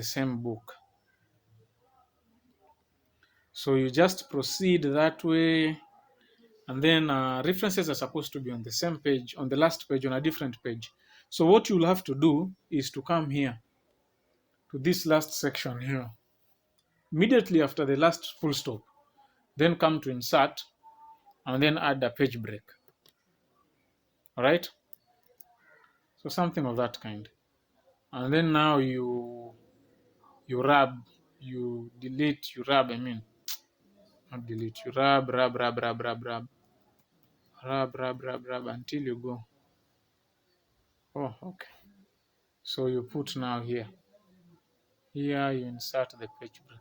same book. So you just proceed that way, and then references are supposed to be on the same page, on the last page, on a different page. So what you'll have to do is to come here to this last section here, immediately after the last full stop, then come to insert, and then add a page break. All right. So something of that kind. And then now you rub, you delete, you rub, I mean, not delete, you rub until you go. Oh, okay. So you put now here. Here you insert the page break.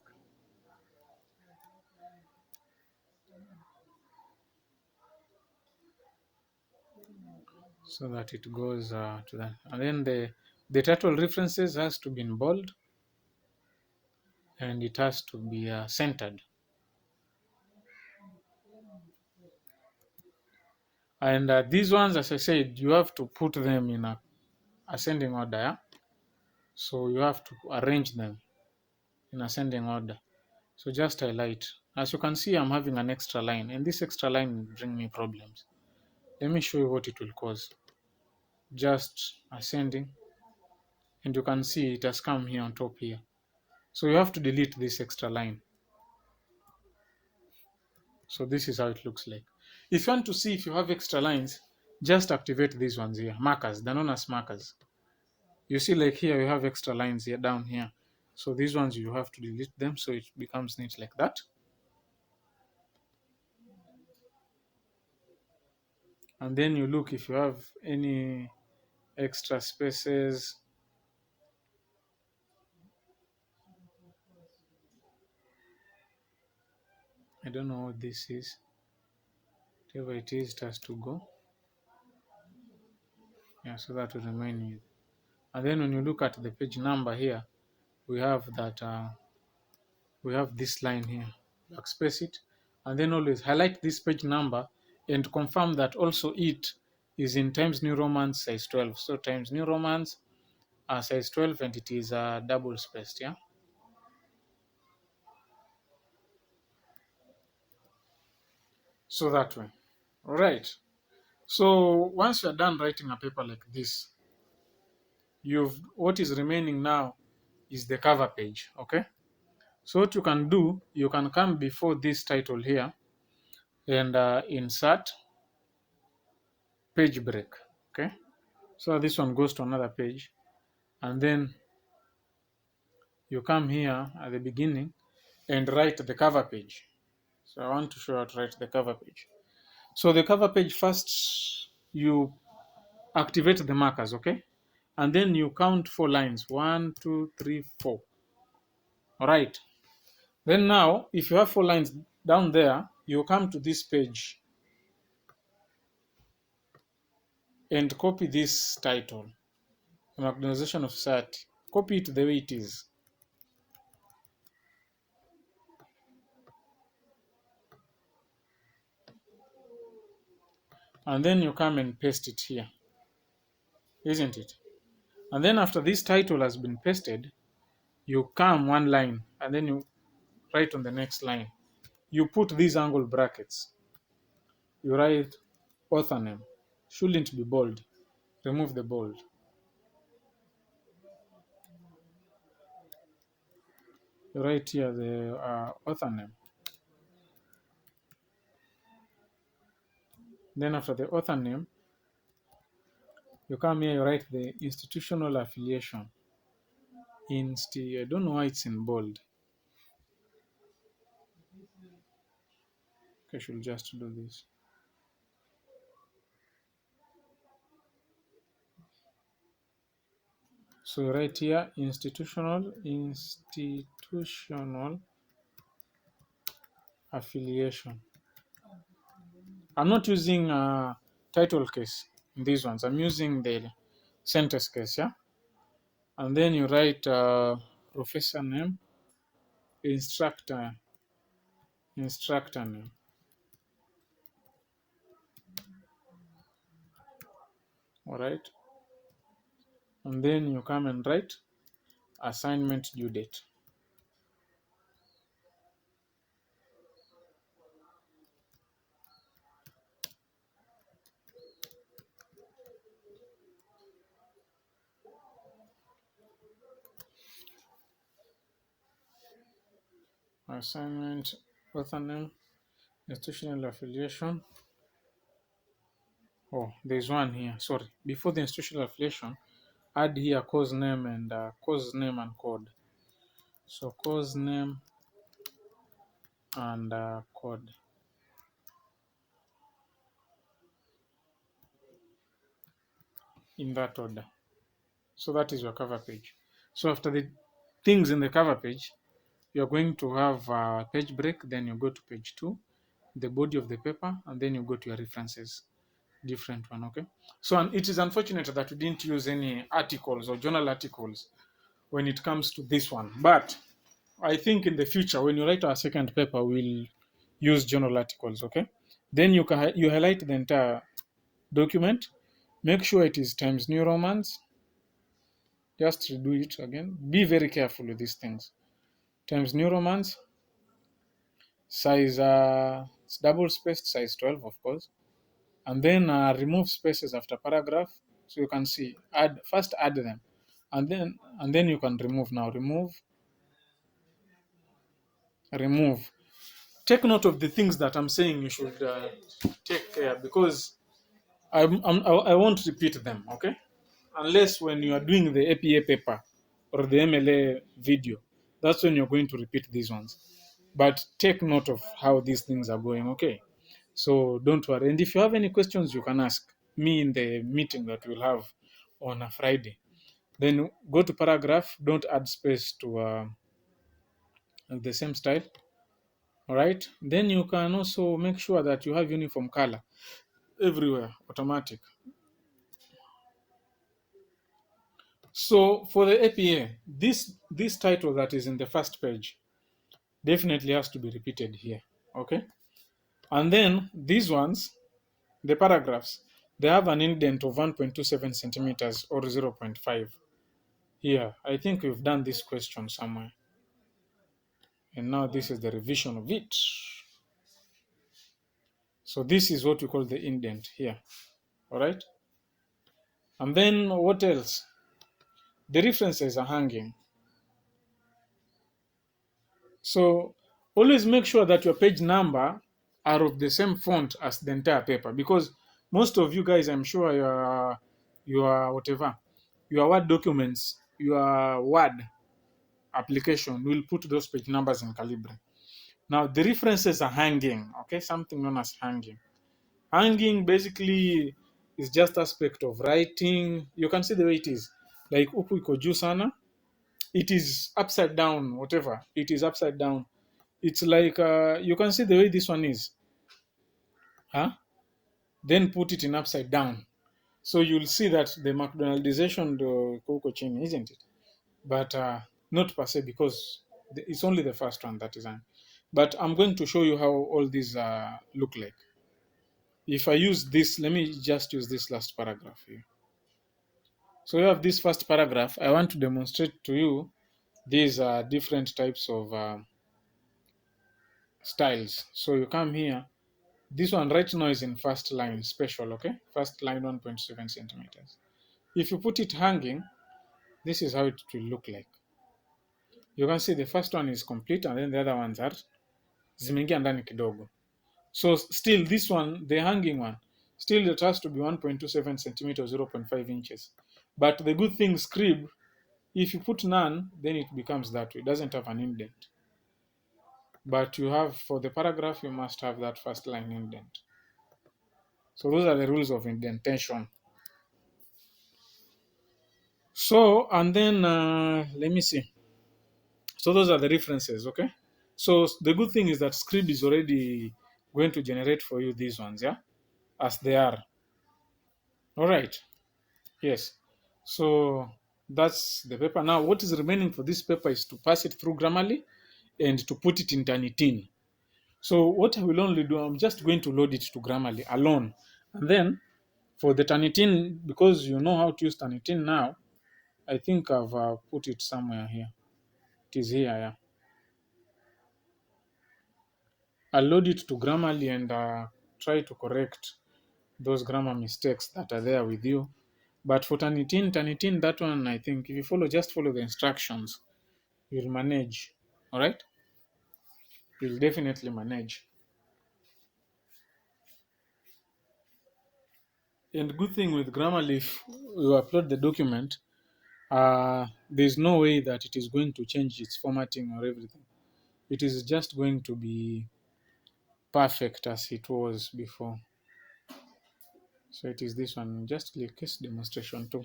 so that it goes to that. And then the title references has to be in bold, and it has to be centered. And these ones, as I said, you have to put them in a ascending order. Yeah? So you have to arrange them in ascending order. So just highlight. As you can see, I'm having an extra line, and this extra line will bring me problems. Let me show you what it will cause. Just ascending, and you can see it has come here on top here. So you have to delete this extra line. So this is how it looks like. If you want to see if you have extra lines, just activate these ones here, markers. They're known as markers. You see, like here, you have extra lines here down here. So these ones you have to delete them so it becomes neat like that. And then you look if you have any extra spaces. I don't know what this is. Whatever it is, it has to go. Yeah, so that will remain with. And then when you look at the page number here, we have that we have this line here. Backspace it, and then always highlight this page number and confirm that also it is in Times New Roman size 12. So Times New Romans size 12, and it is double spaced. Yeah. So that way. All right. So once you're done writing a paper like this, you've what is remaining now is the cover page. Okay. So what you can do, you can come before this title here and insert page break. Okay. So this one goes to another page, and then you come here at the beginning and write the cover page. So I want to show you how to write the cover page. So the cover page, first you activate the markers, okay? And then you count 4 lines. 1, 2, 3, 4. All right. Then now, if you have 4 lines down there, you come to this page and copy this title, McDonaldization of Society. Copy it the way it is. And then you come and paste it here, isn't it? And then after this title has been pasted, you come one line and then you write on the next line. You put these angle brackets. You write author name. Shouldn't be bold. Remove the bold. You write here the author name. Then after the author name, you come here, you write the institutional affiliation. I don't know why it's in bold. I should just do this. So you write here institutional affiliation. I'm not using title case in these ones. I'm using the sentence case, yeah? And then you write professor name, instructor name. All right. And then you come and write assignment due date. Assignment, author name, institutional affiliation. Oh, there's one here. Sorry. Before the institutional affiliation, add here course name and code. So course name and code in that order. So that is your cover page. So after the things in the cover page, you're going to have a page break, then you go to page 2, the body of the paper, and then you go to your references. different one. Okay, so and it is unfortunate that we didn't use any articles or journal articles when it comes to this one, but I think in the future when you write our second paper we'll use journal articles. Okay, then you highlight the entire document, make sure it is Times New Romans, just redo it again, be very careful with these things. Times New Romans, size it's double spaced, size 12 of course, and then remove spaces after paragraph. So you can see, add them, and then you can remove. Now remove. Take note of the things that I'm saying you should take care, because I won't repeat them. Okay, unless when you are doing the APA paper or the MLA video, that's when you're going to repeat these ones. But take note of how these things are going. Okay, so don't worry. And if you have any questions, you can ask me in the meeting that we'll have on a Friday. Then go to paragraph. Don't add space to the same style. All right. Then you can also make sure that you have uniform color everywhere, automatic. So for the APA, this title that is in the first page definitely has to be repeated here. Okay. And then these ones, the paragraphs, they have an indent of 1.27 centimeters or zero point 0.5. Here, I think we've done this question somewhere. And now this is the revision of it. So this is what we call the indent here. All right. And then what else? The references are hanging. So always make sure that your page number are of the same font as the entire paper, because most of you guys, I'm sure your whatever, your Word documents, your Word application will put those page numbers in Calibri. Now the references are hanging, okay, something known as hanging. Hanging basically is just aspect of writing. You can see the way it is. Like huku iko juu sana, it is upside down, whatever. It is upside down. It's like you can see the way this one is. Huh? Then put it in upside down. So you'll see that the McDonaldization the Coco chain, isn't it? But not per se, because it's only the first one that is on. But I'm going to show you how all these look like. If I use this, let me just use this last paragraph here. So you have this first paragraph. I want to demonstrate to you these different types of styles. So you come here. This one right now is in first line special, okay? First line 1.7 centimeters. If you put it hanging, this is how it will look like. You can see the first one is complete and then the other ones are zimeingia ndani kidogo. So still this one, the hanging one, still it has to be 1.27 centimeters, 0.5 inches. But the good thing, scrib, if you put none, then it becomes that way. It doesn't have an indent. But you have, for the paragraph, you must have that first line indent. So those are the rules of indentation. So, and then let me see. So those are the references, okay? So the good thing is that script is already going to generate for you these ones, yeah? As they are. All right. Yes. So that's the paper. Now, what is remaining for this paper is to pass it through Grammarly and to put it in Turnitin. So what I will only do, I'm just going to load it to Grammarly alone. And then for the Turnitin, because you know how to use Turnitin now, I think I've put it somewhere here. It is here, yeah. I'll load it to Grammarly and try to correct those grammar mistakes that are there with you. But for Turnitin, that one, I think if you just follow the instructions, you'll manage. All right? You'll definitely manage. And good thing with Grammarly, if you upload the document, there's no way that it is going to change its formatting or everything. It is just going to be perfect as it was before. So it is this one. Just click case demonstration too.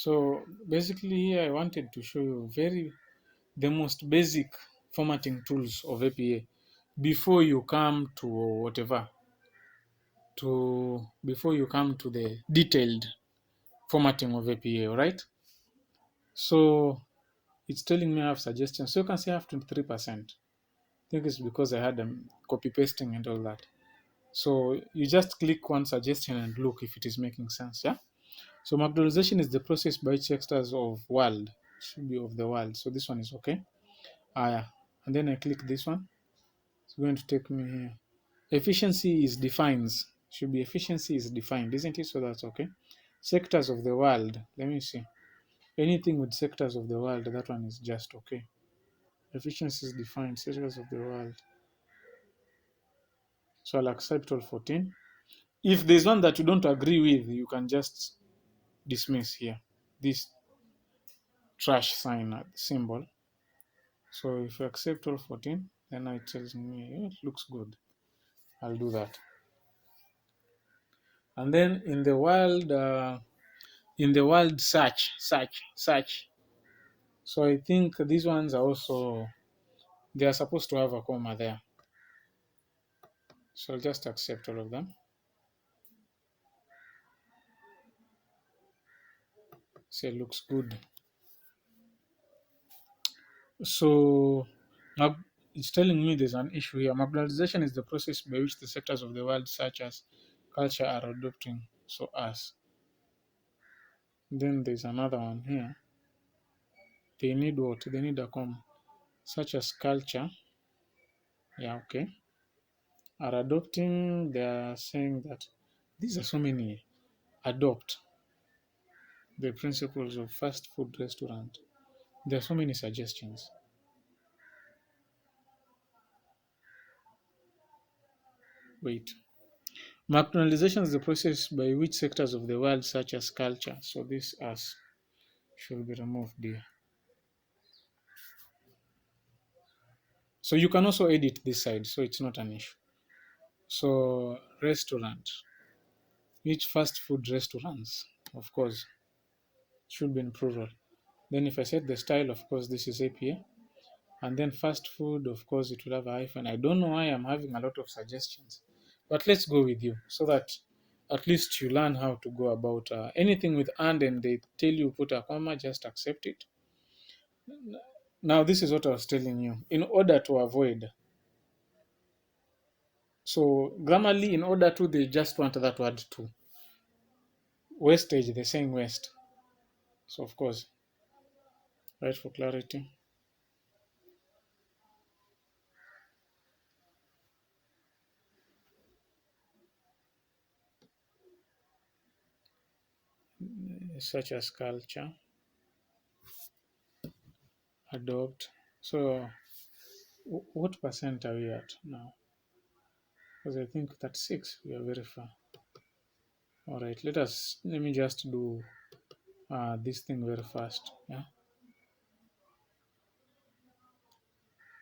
So basically here I wanted to show you the most basic formatting tools of APA before you come to whatever to before you come to the detailed formatting of APA, all right? So it's telling me I have suggestions. So you can see I have 23%. I think it's because I had copy pasting and all that. So you just click one suggestion and look if it is making sense. Yeah. So McDonaldization is the process by which sectors of world should be of the world. So this one is okay. Yeah. And then I click this one. It's going to take me here. Efficiency is defines. Should be efficiency is defined, isn't it? So that's okay. Sectors of the world. Let me see. Anything with sectors of the world, that one is just okay. Efficiency is defined. Sectors of the world. So I'll accept all 14. If there's one that you don't agree with, you can just dismiss here. This trash sign symbol. So if you accept all 14, then it tells me it looks good. I'll do that. And then in the world search. So I think these ones are also they are supposed to have a comma there. So I'll just accept all of them. Say it looks good. So now it's telling me there's an issue here. Marginalization is the process by which the sectors of the world, such as culture, are adopting. So us. Then there's another one here. They need what? They need a comma. Such as culture. Yeah, okay. Are adopting. They are saying that these are so many. Adopt the principles of fast food restaurant. There are so many suggestions. Wait. Marginalization is the process by which sectors of the world, such as culture, so this as should be removed there. So you can also edit this side, so it's not an issue. So restaurant, each fast food restaurants, of course, should be in plural. Then if I set the style, of course, this is APA. And then fast food, of course, it will have a hyphen. I don't know why I'm having a lot of suggestions, but let's go with you so that at least you learn how to go about anything with and they tell you put a comma, just accept it. Now, this is what I was telling you. In order to avoid, so grammarly, in order to, they just want that word to. Wastage, they're saying waste. So, of course, right for clarity. Such as culture, adopt. So, what percent are we at now? Because I think that 6, we are very far. All right, let me just do this thing very fast. Yeah.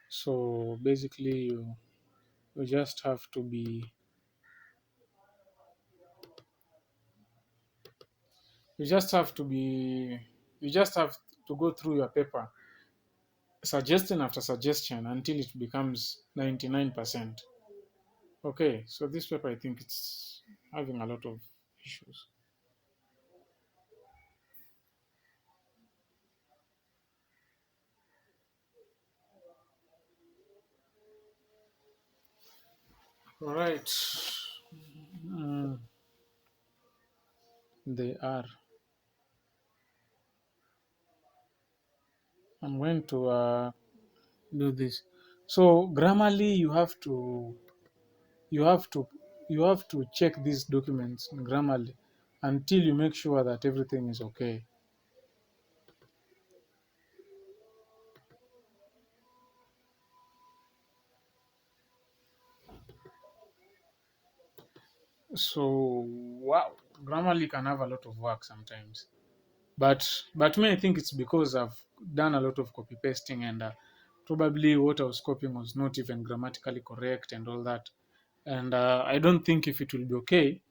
So basically, you just have to be, you just have to be, you just have to go through your paper, suggestion after suggestion until it becomes 99%. Okay, so this paper, I think it's having a lot of issues. All right. Mm, they are. I'm going to do this. So grammarly, you have to you have to check these documents grammarly until you make sure that everything is okay. So wow, grammarly can have a lot of work sometimes. But me, I think it's because I've done a lot of copy pasting and probably what I was copying was not even grammatically correct and all that. And I don't think if it will be okay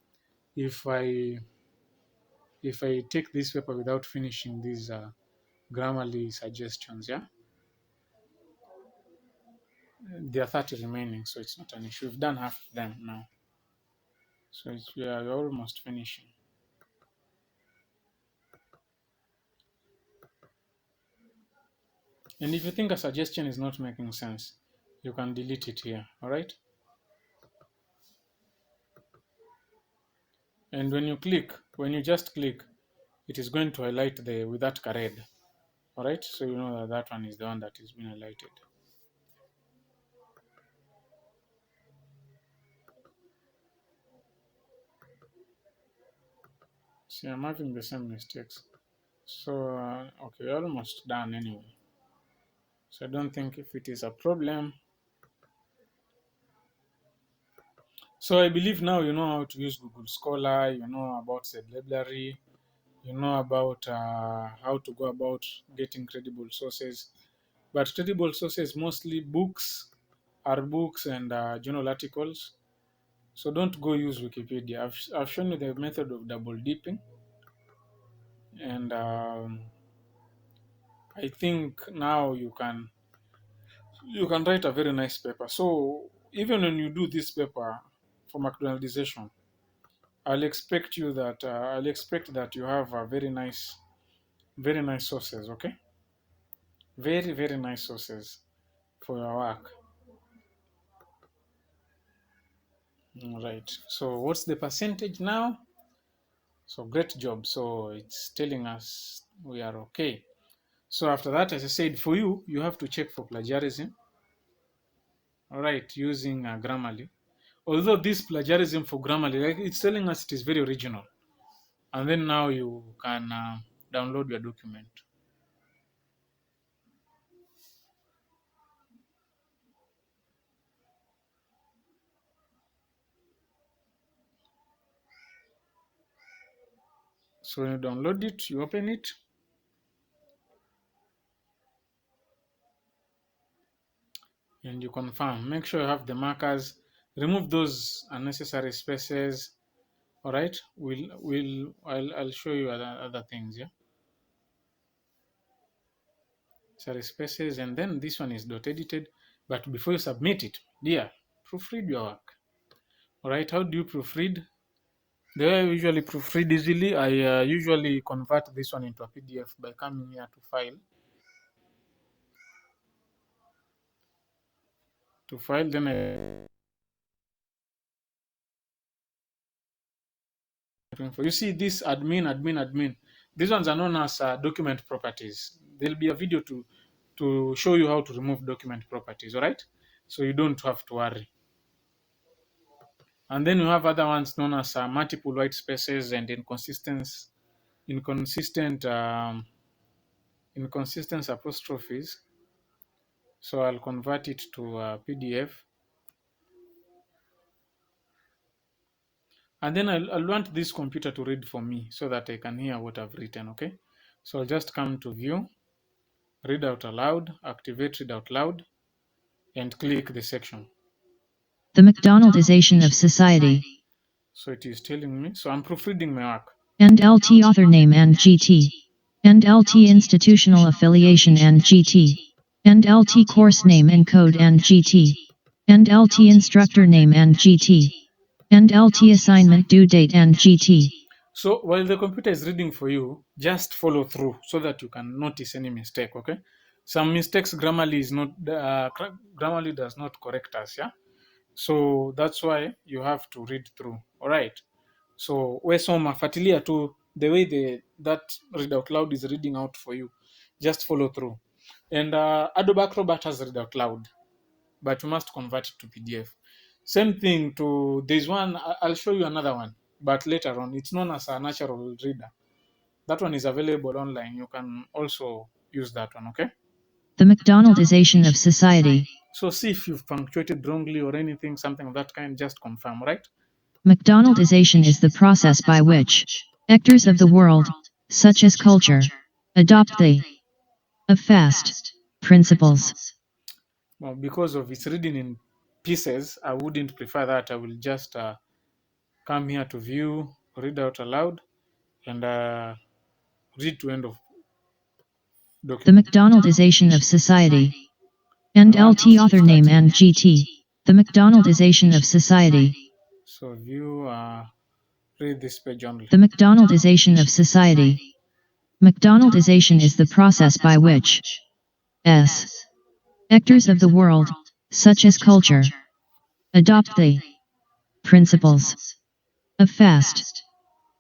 if I if I take this paper without finishing these Grammarly suggestions, yeah, there are 30 remaining, so it's not an issue. We've done half of them now, so we're almost finishing. And if you think a suggestion is not making sense, you can delete it here, all right? And when you just click, it is going to highlight the with that red, all right? So you know that that one is the one that is being highlighted. See, I'm having the same mistakes. So, okay, almost done anyway. So I don't think if it is a problem. So I believe now you know how to use Google Scholar, you know about the library, you know about how to go about getting credible sources. But credible sources mostly books, are books and journal articles. So don't go use Wikipedia. I've shown you the method of double dipping, and I think now you can write a very nice paper. So even when you do this paper for McDonaldization, I'll expect that you have a very nice sources. Okay, very nice sources for your work. All right. So what's the percentage now? So great job. So it's telling us we are okay. So after that, as I said, for you, you have to check for plagiarism. All right, using Grammarly. Although this plagiarism for Grammarly, like it's telling us it is very original, and then now you can download your document. So when you download it, you open it, and you confirm. Make sure you have the markers. Remove those unnecessary spaces. All right. I'll show you other things. Yeah. Sorry, spaces, and then this one is dot edited. But before you submit it, dear, proofread your work. All right. How do you proofread? The way I usually proofread easily, I usually convert this one into a PDF by coming here to file. Then you see this admin. These ones are known as document properties. There'll be a video to show you how to remove document properties. All right, so you don't have to worry. And then you have other ones known as multiple white spaces and inconsistent apostrophes. So I'll convert it to PDF. And then I'll want this computer to read for me so that I can hear what I've written, okay? So I'll just come to view, read out aloud, activate read out loud, and click the section. The McDonaldization of society. So it is telling me, so I'm proofreading my work. And LT author name and GT. And LT institutional affiliation and GT. And LT course name and code and GT. And LT instructor name and GT. And LT assignment due date and GT. So while the computer is reading for you, just follow through so that you can notice any mistake, okay? Some mistakes Grammarly Grammarly does not correct us, yeah? So that's why you have to read through, all right? So we soma fuatilia tu the way that read out loud is reading out for you. Just follow through. And Adobe Acrobat has read out loud, but you must convert it to PDF. Same thing to there's one. I'll show you another one, but later on. It's known as a natural reader. That one is available online. You can also use that one. Okay. The McDonaldization of society. So see if you've punctuated wrongly or anything, something of that kind. Just confirm, right? McDonaldization is the process by which actors of the world, such as culture, adopt the of fast principles. Well, because of it's reading in pieces, I wouldn't prefer that. I will just come here to view, read out aloud, and read to end of The document. McDonaldization of Society. And One, LT author name starting. and GT. The McDonaldization of Society. So view, read this page only. The McDonaldization of Society. McDonaldization is the process by which S. actors of the world, such as culture, adopt the principles of fast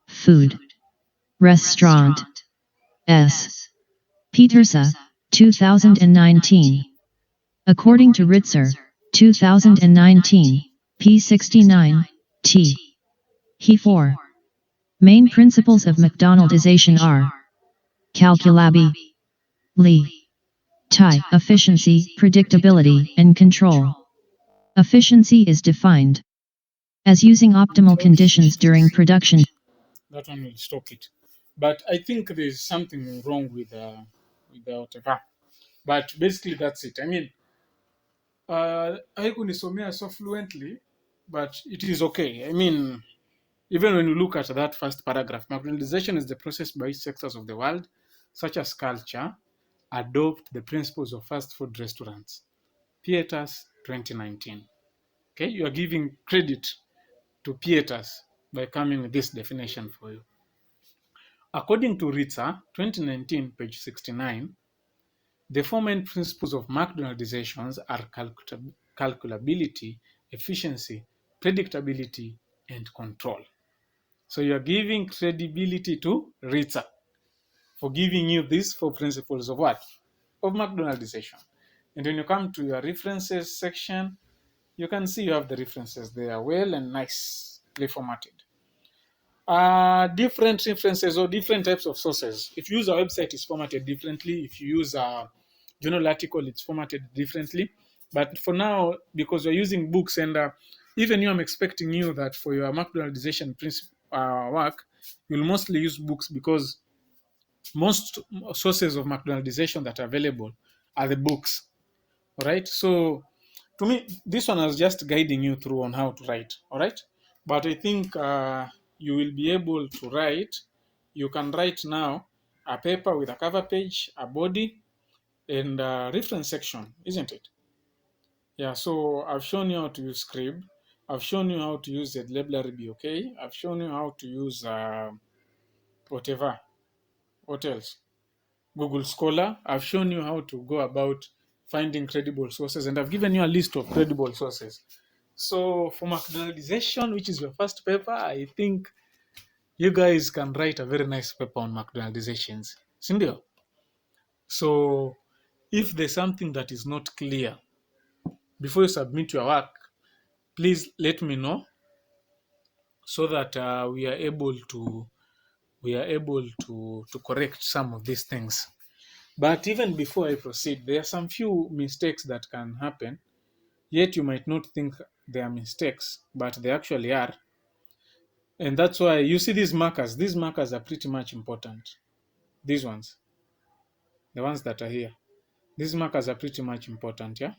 food restaurant. S. Petersa, 2019. According to Ritzer, 2019, p69, t. He 4. Main principles of McDonaldization are calculability, efficiency, predictability, and control. Efficiency is defined as using optimal conditions during production. That one will stop it. But I think there's something wrong with the whatever. But basically that's it. I mean, haikunisomea so fluently, but it is okay. I mean, even when you look at that first paragraph, marginalization is the process by which sectors of the world, such as culture, adopt the principles of fast food restaurants. Pieters 2019. Okay, you are giving credit to Pieters by coming with this definition for you. According to Ritzer 2019, page 69, the four main principles of McDonaldizations are calculability, efficiency, predictability, and control. So you're giving credibility to Ritzer for giving you these four principles of what? Of McDonaldization. And when you come to your references section, you can see you have the references there well and nicely formatted. Different references or different types of sources. If you use a website, it's formatted differently. If you use a journal article, it's formatted differently. But for now, because we're using books, and even you, I'm expecting you that for your McDonaldization work, you'll mostly use books because most sources of McDonaldization that are available are the books. All right. So to me, this one is just guiding you through on how to write. All right. But I think you will be able to write. You can write now a paper with a cover page, a body, and a reference section, isn't it? Yeah. So I've shown you how to use Scribe. I've shown you how to use the library BOK. I've shown you how to use whatever. What else? Google Scholar. I've shown you how to go about finding credible sources, and I've given you a list of credible sources. So for McDonaldization, which is your first paper, I think you guys can write a very nice paper on McDonaldizations. Sindio? So if there's something that is not clear before you submit your work, please let me know so that we are able to correct some of these things. But even before I proceed, there are some few mistakes that can happen, yet you might not think they are mistakes, but they actually are. And that's why you see these markers are pretty much important. These ones, the ones that are here, these markers are pretty much important, yeah?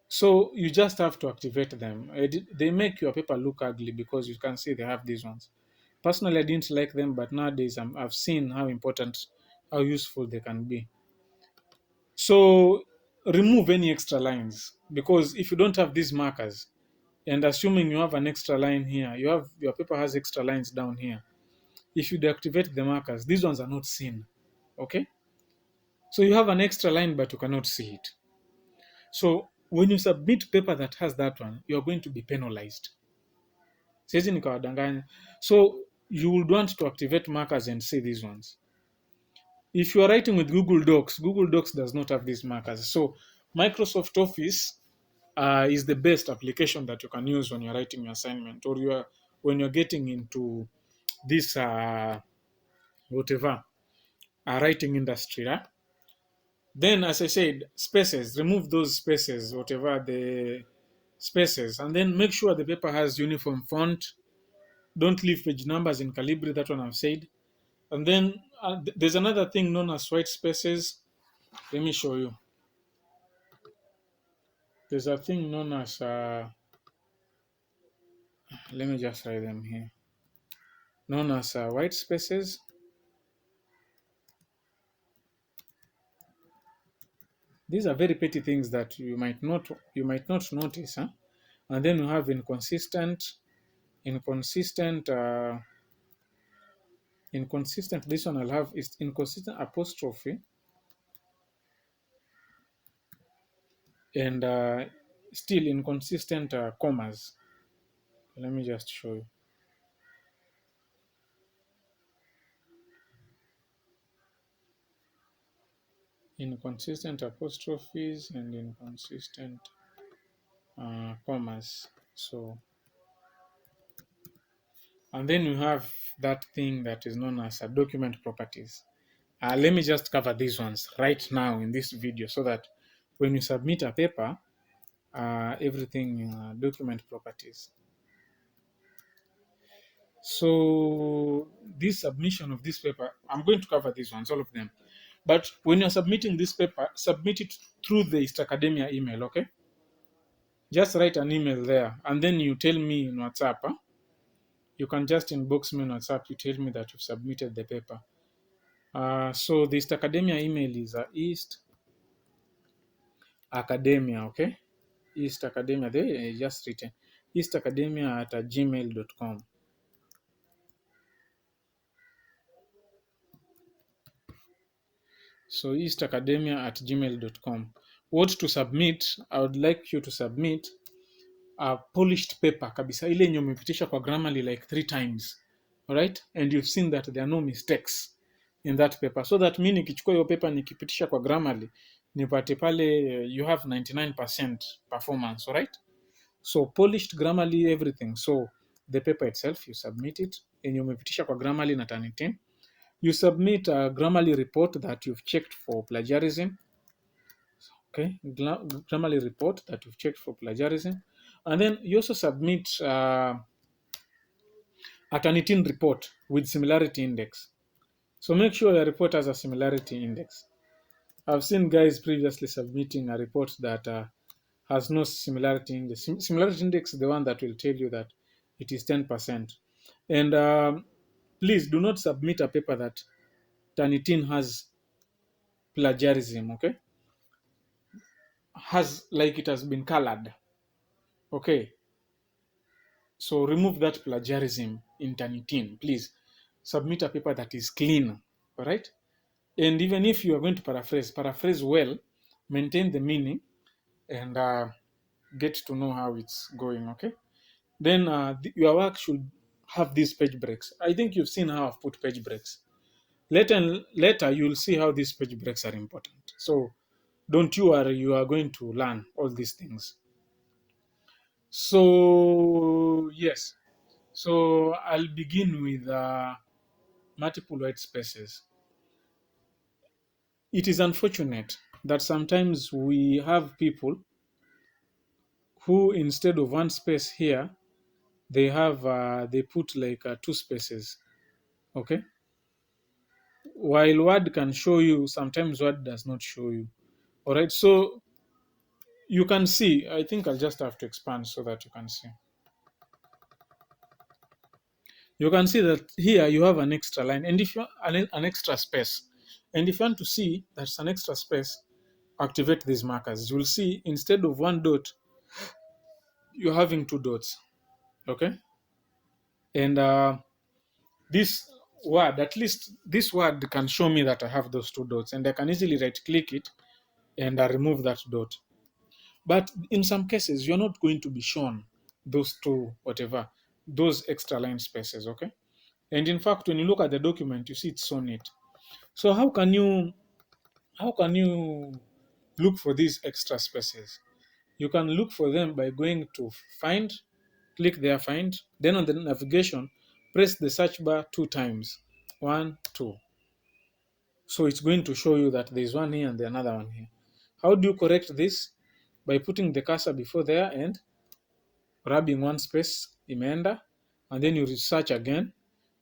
So you just have to activate them. They make your paper look ugly because you can see they have these ones. Personally, I didn't like them, but nowadays I've seen how important, how useful they can be. So remove any extra lines, because if you don't have these markers, and assuming you have an extra line here, your paper has extra lines down here. If you deactivate the markers, these ones are not seen. Okay? So you have an extra line, but you cannot see it. So when you submit paper that has that one, you're going to be penalized. Siwezi nikawadanganya. So you would want to activate markers and see these ones. If you are writing with Google Docs does not have these markers. So Microsoft Office is the best application that you can use when you're writing your assignment, or when you're getting into this whatever writing industry. Right? Then, as I said, spaces, remove those spaces, whatever the spaces, and then make sure the paper has uniform font. Don't leave page numbers in Calibri, that one I've said. And then there's another thing known as white spaces. Let me show you. There's a thing known as, let me just write them here. known as white spaces. These are very petty things that you might not notice, huh? And then you have inconsistent. This one I'll have is inconsistent apostrophe and still inconsistent commas. Let me just show you. Inconsistent apostrophes and inconsistent commas. So, and then you have that thing that is known as document properties. Let me just cover these ones right now in this video so that when you submit a paper, everything document properties. So this submission of this paper, I'm going to cover these ones, all of them. But when you're submitting this paper, submit it through the East Academia email, okay? Just write an email there and then you tell me in WhatsApp. Huh? You can just inbox me on WhatsApp. You tell me that you've submitted the paper. So the East Academia email is East Academia, okay? East Academia, they just written eastacademia@gmail.com. So eastacademia@gmail.com. What to submit? I would like you to submit a polished paper kabisa, ile yenye umepitisha kwa Grammarly like 3 times. Alright? And you've seen that there are no mistakes in that paper. So that mimi nikichukua hiyo paper nikipitisha kwa Grammarly, nipate pale you have 99% performance, alright? So polished Grammarly everything. So the paper itself you submit it yenye umepitisha kwa Grammarly na Turnitin. You submit a Grammarly report that you've checked for plagiarism. Okay, Grammarly report that you've checked for plagiarism. And then you also submit a Turnitin report with similarity index. So make sure your report has a similarity index. I've seen guys previously submitting a report that has no similarity index. Similarity index is the one that will tell you that it is 10%. And please do not submit a paper that Turnitin has plagiarism, okay? Has like it has been colored, okay? So remove that plagiarism in Turnitin, please. Submit a paper that is clean, all right? And even if you are going to paraphrase well, maintain the meaning, and get to know how it's going, okay? Then your work should have these page breaks. I think you've seen how I've put page breaks. Later you'll see how these page breaks are important. So don't you worry, you are going to learn all these things. So yes, so I'll begin with multiple white spaces. It is unfortunate that sometimes we have people who instead of one space here, they put like 2 spaces, okay? While Word can show you, sometimes Word does not show you. All right, so you can see, I think I'll just have to expand so that you can see. You can see that here you have an extra line and if you an extra space. And if you want to see that's an extra space, activate these markers. You'll see instead of 1 dot, you're having 2 dots, okay? And this word, at least this word can show me that I have those 2 dots and I can easily right click it and remove that dot. But in some cases, you're not going to be shown those 2, whatever, those extra line spaces, okay? And in fact, when you look at the document, you see it's so neat. So how can you look for these extra spaces? You can look for them by going to find, click there, find, then on the navigation, press the search bar 2 times, 1, 2. So it's going to show you that there's one here and another one here. How do you correct this? By putting the cursor before there and grabbing one space, imeenda, and then you research again.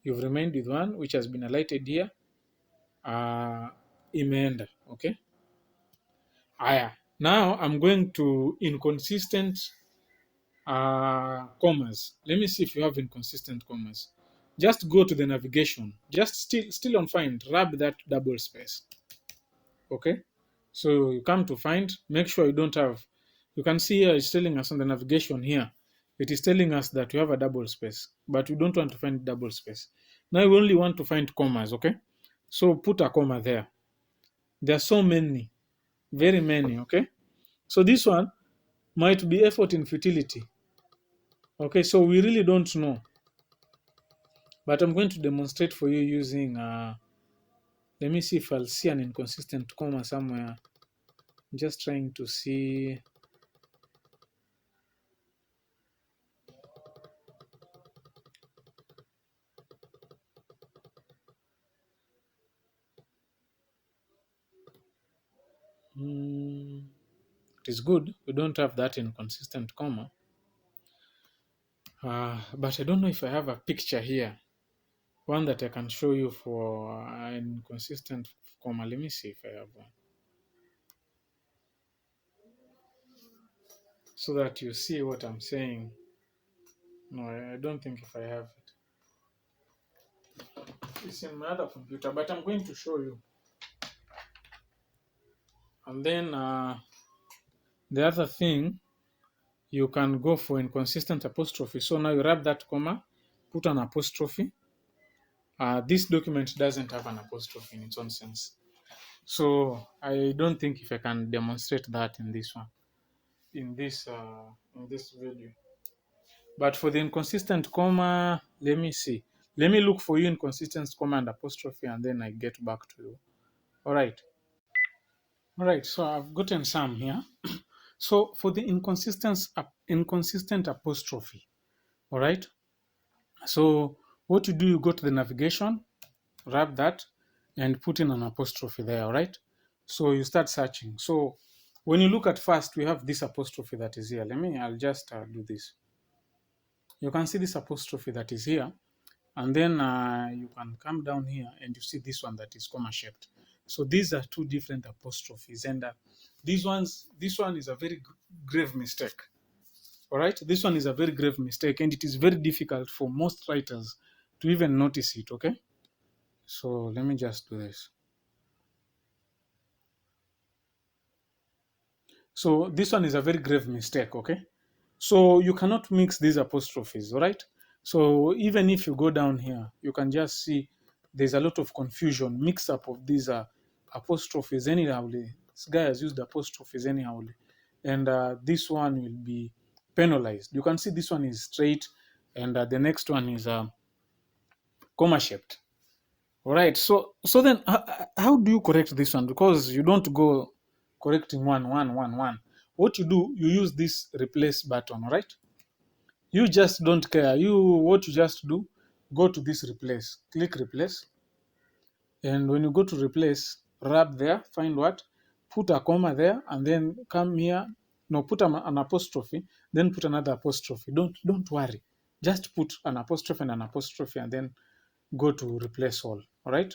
You've remained with one which has been highlighted here, imeenda, okay? Aya, now I'm going to inconsistent commas. Let me see if you have inconsistent commas. just go to the navigation, just still on find, rub that double space. Okay, so you come to find, make sure you don't have, you can see here it's telling us on the navigation here, it is telling us that we have a double space, but we don't want to find double space. Now we only want to find commas. Okay, so put a comma there. There are so many, very many. Okay, so this one might be effort in futility. Okay, so we really don't know, but I'm going to demonstrate for you using let me see if I'll see an inconsistent comma somewhere. I'm just trying to see. It is good we don't have that inconsistent comma, but I don't know if I have a picture here, one that I can show you for an inconsistent comma. Let me see if I have one, so that you see what I'm saying. No, I don't think if I have it. It's in my other computer, but I'm going to show you. And then the other thing, you can go for inconsistent apostrophe. So now you wrap that comma, put an apostrophe. This document doesn't have an apostrophe in its own sense. So I don't think if I can demonstrate that in this one, in this video. But for the inconsistent comma, let me see. Let me look for you inconsistent comma and apostrophe, and then I get back to you. All right. All right. So I've gotten some here. So for the inconsistent apostrophe, all right. So what you do, you go to the navigation, wrap that, and put in an apostrophe there, all right? So you start searching. So when you look at first, we have this apostrophe that is here. I'll just do this. You can see this apostrophe that is here. And then you can come down here and you see this one that is comma shaped. So these are two different apostrophes. And this one is a very grave mistake. All right, this one is a very grave mistake, and it is very difficult for most writers to even notice it. Okay, so let me just do this. So this one is a very grave mistake. Okay, so you cannot mix these apostrophes. All right, so even if you go down here, you can just see there's a lot of confusion, mix up of these apostrophes anyhowly. This guy has used apostrophes anyhowly, and this one will be penalized. You can see this one is straight, and the next one is comma shaped. All right. So then, how do you correct this one? Because you don't go correcting one. What you do, you use this replace button. All right. You just don't care. What you just do, go to this replace, click replace, and when you go to replace, rub there, find what, put a comma there, and then come here. No, put an apostrophe, then put another apostrophe. Don't worry. Just put an apostrophe and an apostrophe, and then go to replace all. All right.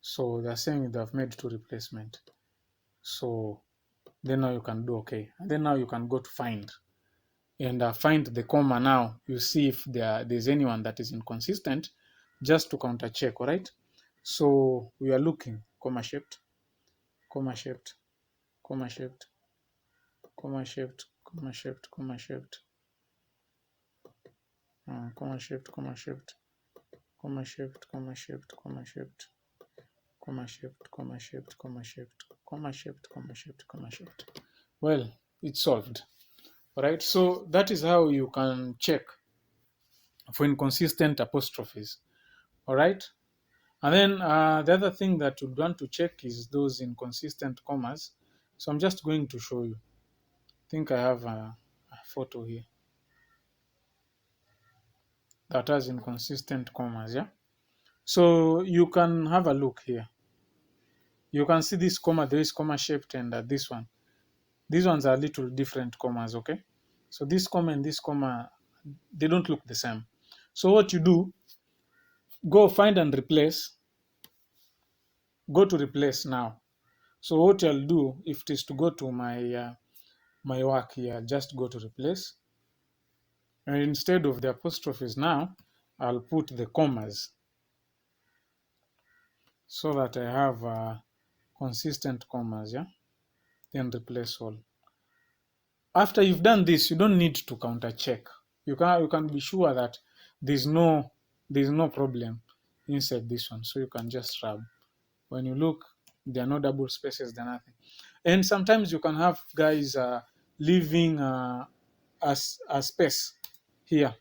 So they're saying they have made two replacement. So then now you can do okay. And then now you can go to find and find the comma. Now you see if there's anyone that is inconsistent, just to counter check. All right. So we are looking comma shaped, comma shaped, comma shaped, comma shaped, comma shaped, comma shaped, comma shaped, comma shaped, comma shaped, comma shaped, comma shaped, comma shaped, comma shaped, comma shaped, comma shaped, comma shaped, comma shaped. Well, it's solved. All right. So that is how you can check for inconsistent apostrophes. All right. And then the other thing that you'd want to check is those inconsistent commas. So I'm just going to show you. I think I have a photo here that has inconsistent commas. Yeah. So you can have a look here. You can see this comma, there is comma shaped, and this one. These ones are little different commas. Okay. So this comma and this comma, they don't look the same. So what you do, go find and replace, go to replace now. So what I'll do, if it is to go to my work here, I'll just go to replace, and instead of the apostrophes now, I'll put the commas so that I have consistent commas, yeah? Then replace all. After you've done this, you don't need to counter check. You can be sure that there's no there's no problem inside this one. So you can just rub. When you look, there are no double spaces, there nothing. And sometimes you can have guys leaving a space here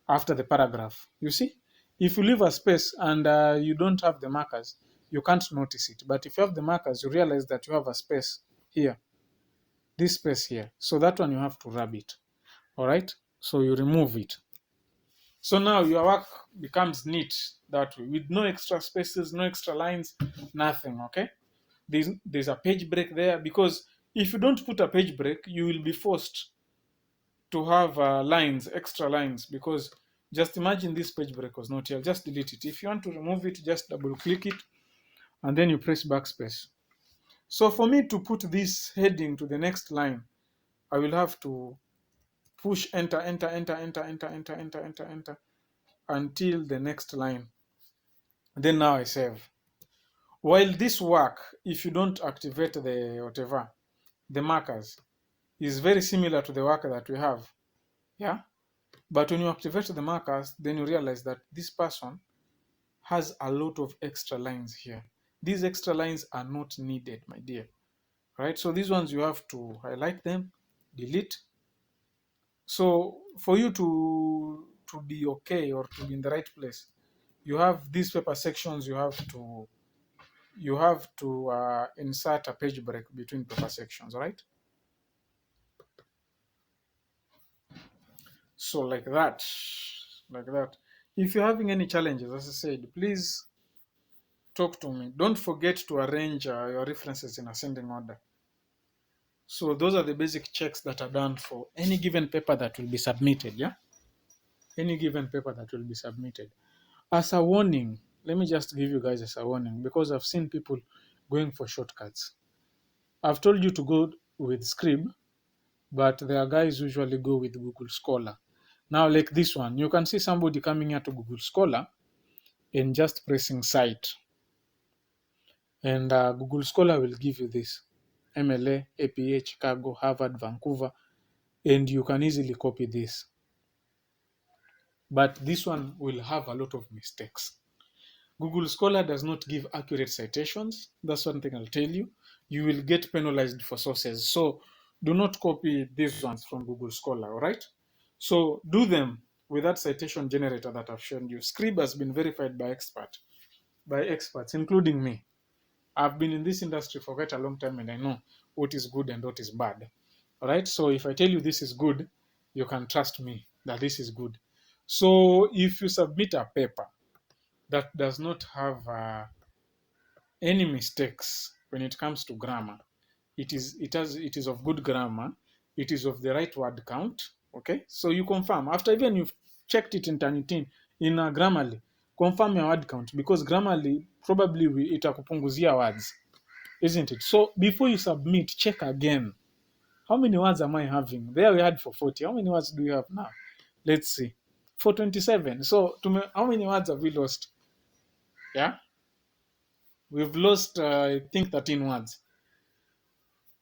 after the paragraph. You see, if you leave a space and you don't have the markers, you can't notice it. But if you have the markers, you realize that you have a space here, this space here. So that one you have to rub it. All right. So you remove it. So now your work becomes neat that way with no extra spaces, no extra lines, nothing. Okay. There's a page break there, because if you don't put a page break, you will be forced to have lines, extra lines, because just imagine this page break was not here. Just delete it. If you want to remove it, just double click it and then you press backspace. So for me to put this heading to the next line, I will have to push enter, enter, enter, enter, enter, enter, enter, enter, enter until the next line. Then now I save. While this work, if you don't activate the whatever, the markers, is very similar to the work that we have. Yeah. But when you activate the markers, then you realize that this person has a lot of extra lines here. These extra lines are not needed, my dear. Right? So these ones you have to highlight them, delete. So for you to be okay or to be in the right place, you have these paper sections. You have to insert a page break between paper sections, right? So like that, like that. If you're having any challenges, as I said, please talk to me. Don't forget to arrange your references in ascending order. So those are the basic checks that are done for any given paper that will be submitted. Yeah, any given paper that will be submitted. As a warning, let me just give you guys as a warning, because I've seen people going for shortcuts. I've told you to go with Scrib, but there are guys who usually go with Google Scholar. Now, like this one, you can see somebody coming here to Google Scholar and just pressing cite. And Google Scholar will give you this: MLA, APA, Chicago, Harvard, Vancouver, and you can easily copy this. But this one will have a lot of mistakes. Google Scholar does not give accurate citations. That's one thing I'll tell you. You will get penalized for sources. So do not copy these ones from Google Scholar, all right? So do them with that citation generator that I've shown you. Scrib has been verified by experts, including me. I've been in this industry for quite a long time and I know what is good and what is bad. All right. So if I tell you this is good, you can trust me that this is good. So if you submit a paper that does not have any mistakes when it comes to grammar, it is of good grammar, it is of the right word count. Okay. So you confirm after even you've checked it in Turnitin in Grammarly, confirm your word count, because Grammarly probably itakupunguzia words, isn't it? So before you submit, check again. How many words am I having? There we had for 40. How many words do you have now? Let's see. For 27. So how many words have we lost? Yeah, we've lost I think 13 words.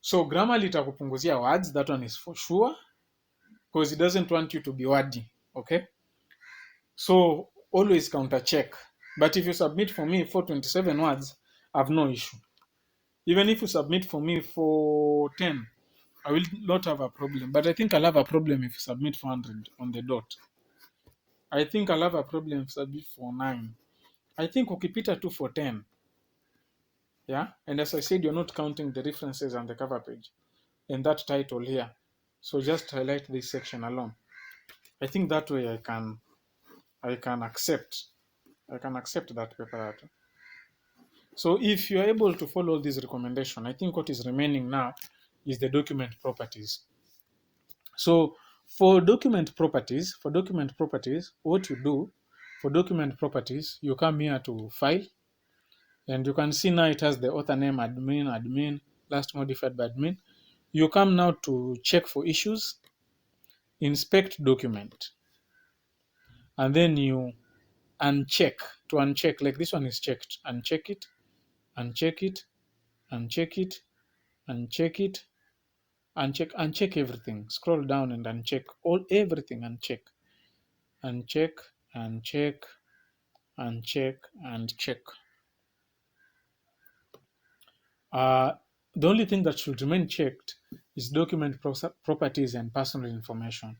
So Grammarly itakupunguzia words. That one is for sure, because it doesn't want you to be wordy. Okay. So always counter check. But if you submit for me for 27 words, I have no issue. Even if you submit for me for 10, I will not have a problem. But I think I'll have a problem if you submit 400 on the dot. I think I'll have a problem if you submit for 9. I think ukipita 2 for 10. Yeah. And as I said, you're not counting the references on the cover page and that title here. So just highlight this section alone. I think that way I can accept. I can accept that paper. So if you're able to follow this recommendation, I think what is remaining now is the document properties. So for document properties, what you do for document properties, you come here to file, and you can see now it has the author name, admin, last modified by admin. You come now to check for issues, inspect document, and then you uncheck, to uncheck, like this one is checked, uncheck it, uncheck it, uncheck it, uncheck it, uncheck everything, scroll down and uncheck all everything, uncheck, uncheck, uncheck, uncheck, and check. uh, the only thing that should remain checked is document properties and personal information.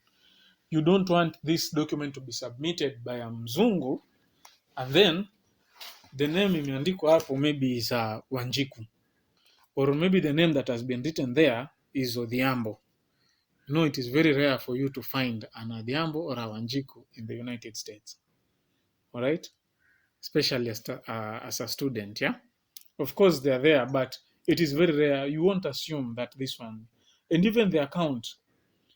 You don't want this document to be submitted by a mzungu and then the name imeandikwa hapo maybe is Wanjiku, or maybe the name that has been written there is Odhiambo. No, it is very rare for you to find an Odhiambo or a Wanjiku in the United States. All right, especially as a student. Yeah, of course they are there, but it is very rare. You won't assume that this one, and even the account.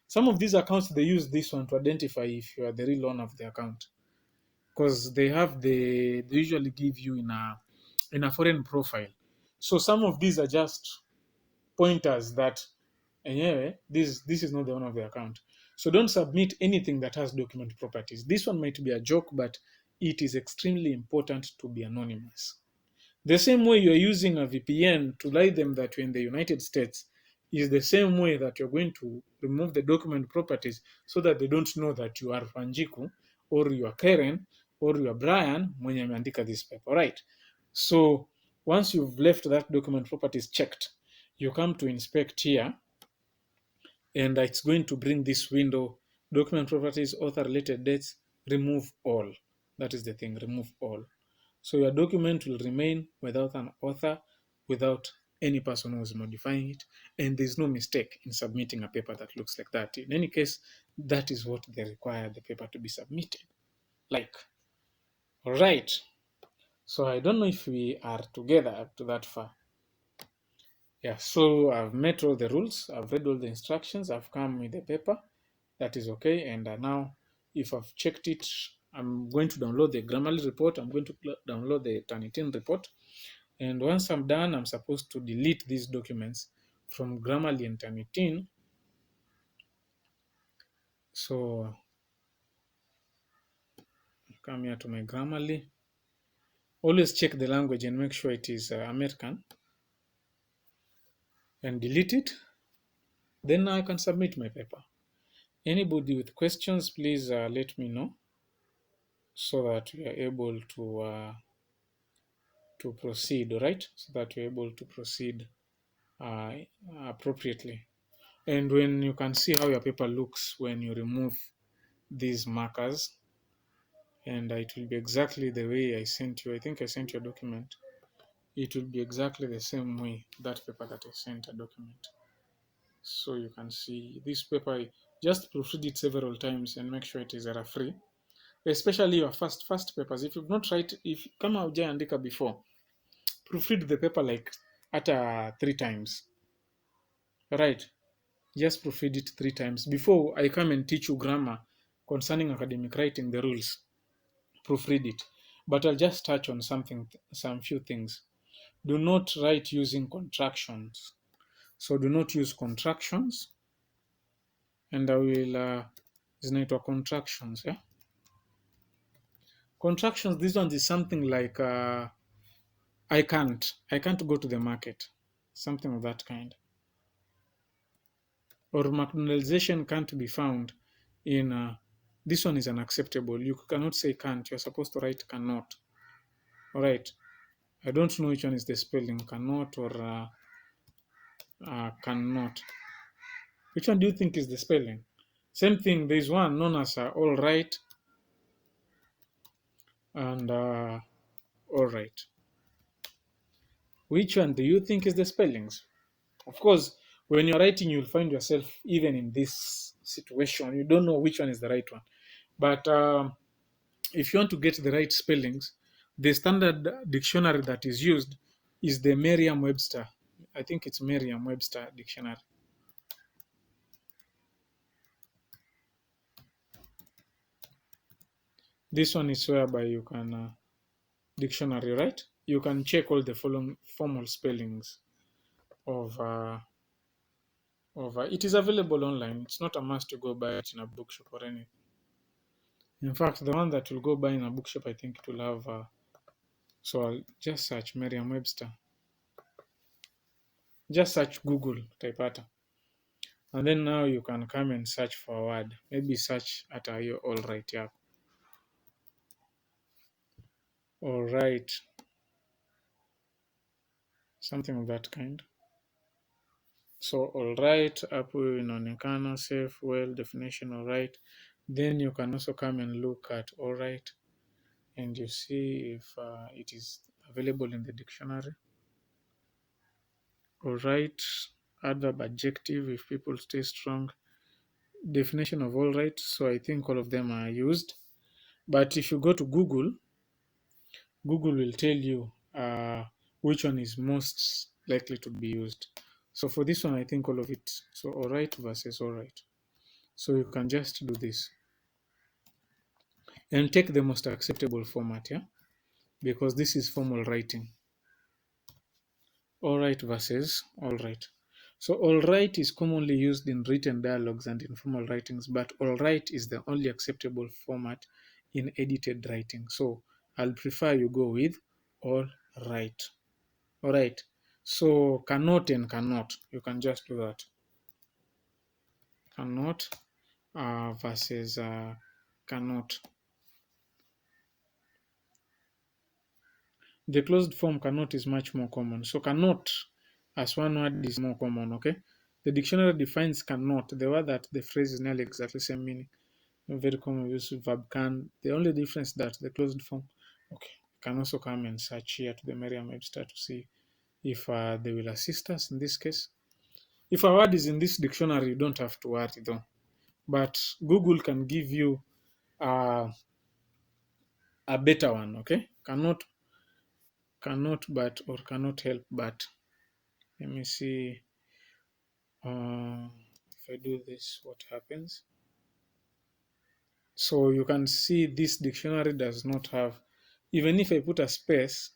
Some of these accounts they use this one to identify if you are the real owner of the account, because they usually give you in a foreign profile. So some of these are just pointers that anyway, this is not the owner of the account. So don't submit anything that has document properties. This one might be a joke, but it is extremely important to be anonymous. The same way you're using a VPN to lie them that you're in the United States is the same way that you're going to remove the document properties so that they don't know that you are Wanjiku or you are Karen or you are Brian mwenye ameandika this paper, right? So once you've left that document properties checked, you come to inspect here and it's going to bring this window, document properties, author related dates, remove all. That is the thing, remove all. So your document will remain without an author, without any person who is modifying it, and there's no mistake in submitting a paper that looks like that. In any case, that is what they require the paper to be submitted. Like, all right. So I don't know if we are together up to that far. Yeah, so I've met all the rules, I've read all the instructions, I've come with the paper. That is okay. And now, if I've checked it, I'm going to download the Grammarly report, I'm going to download the Turnitin report. And once I'm done, I'm supposed to delete these documents from Grammarly and Turnitin. So come here to my Grammarly. Always check the language and make sure it is American. And delete it. Then I can submit my paper. Anybody with questions, please let me know so that we are able to proceed, all right? So that we're able to proceed uh, appropriately. And when you can see how your paper looks when you remove these markers, and it will be exactly the way I sent you. I think I sent you a document. It will be exactly the same way, that paper that I sent a document. So you can see this paper, just proofread it several times and make sure it is error free. Especially your first papers. If you've not tried, if kama hujaandika before, proofread the paper like at 3 times. Right? Just proofread it 3 times before I come and teach you grammar concerning academic writing, the rules. Proofread it. But I'll just touch on some few things. Do not write using contractions. So do not use contractions. And I will zinaitwa contractions. Yeah? Contractions, this one is something like I can't go to the market. Something of that kind. Or McDonaldization can't be found in this one is unacceptable. You cannot say can't. You're supposed to write cannot. All right. I don't know which one is the spelling, cannot or cannot. Which one do you think is the spelling? Same thing. There is one known as all right and all right. Which one do you think is the spellings? Of course, when you're writing, you'll find yourself even in this situation. You don't know which one is the right one. But if you want to get the right spellings, the standard dictionary that is used is the Merriam-Webster. I think it's Merriam-Webster dictionary. This one is whereby you can dictionary, right? You can check all the following formal spellings of it is available online. It's not a must to go buy it in a bookshop or anything. In fact, the one that will go buy in a bookshop, I think it will have. So I'll just search Merriam-Webster. Just search Google, typata. And then now you can come and search for a word. Maybe search at a all right, yeah. All right. Something of that kind. So all right, hapo inaonekana safe, well, definition all right. Then you can also come and look at all right and you see if it is available in the dictionary. All right, adverb, adjective, if people stay strong. Definition of all right. So I think all of them are used. But if you go to Google, Google will tell you which one is most likely to be used. So for this one, I think all of it. So all right versus all right. So you can just do this and take the most acceptable format, yeah, because this is formal writing. All right versus all right. So all right is commonly used in written dialogues and informal writings, but all right is the only acceptable format in edited writing. So I'll prefer you go with all right. All right. So cannot and cannot, you can just do that. Cannot versus cannot. The closed form cannot is much more common. So cannot as one word is more common, okay? The dictionary defines cannot, the word that the phrase is nearly exactly the same meaning. Very common use verb can. The only difference that the closed form, okay, you can also come and search here to the Merriam-Webster to see if they will assist us in this case. If a word is in this dictionary, you don't have to worry though. But Google can give you a better one, okay? Cannot but or cannot help but. Let me see. If I do this, what happens? So you can see this dictionary does not have, even if I put a space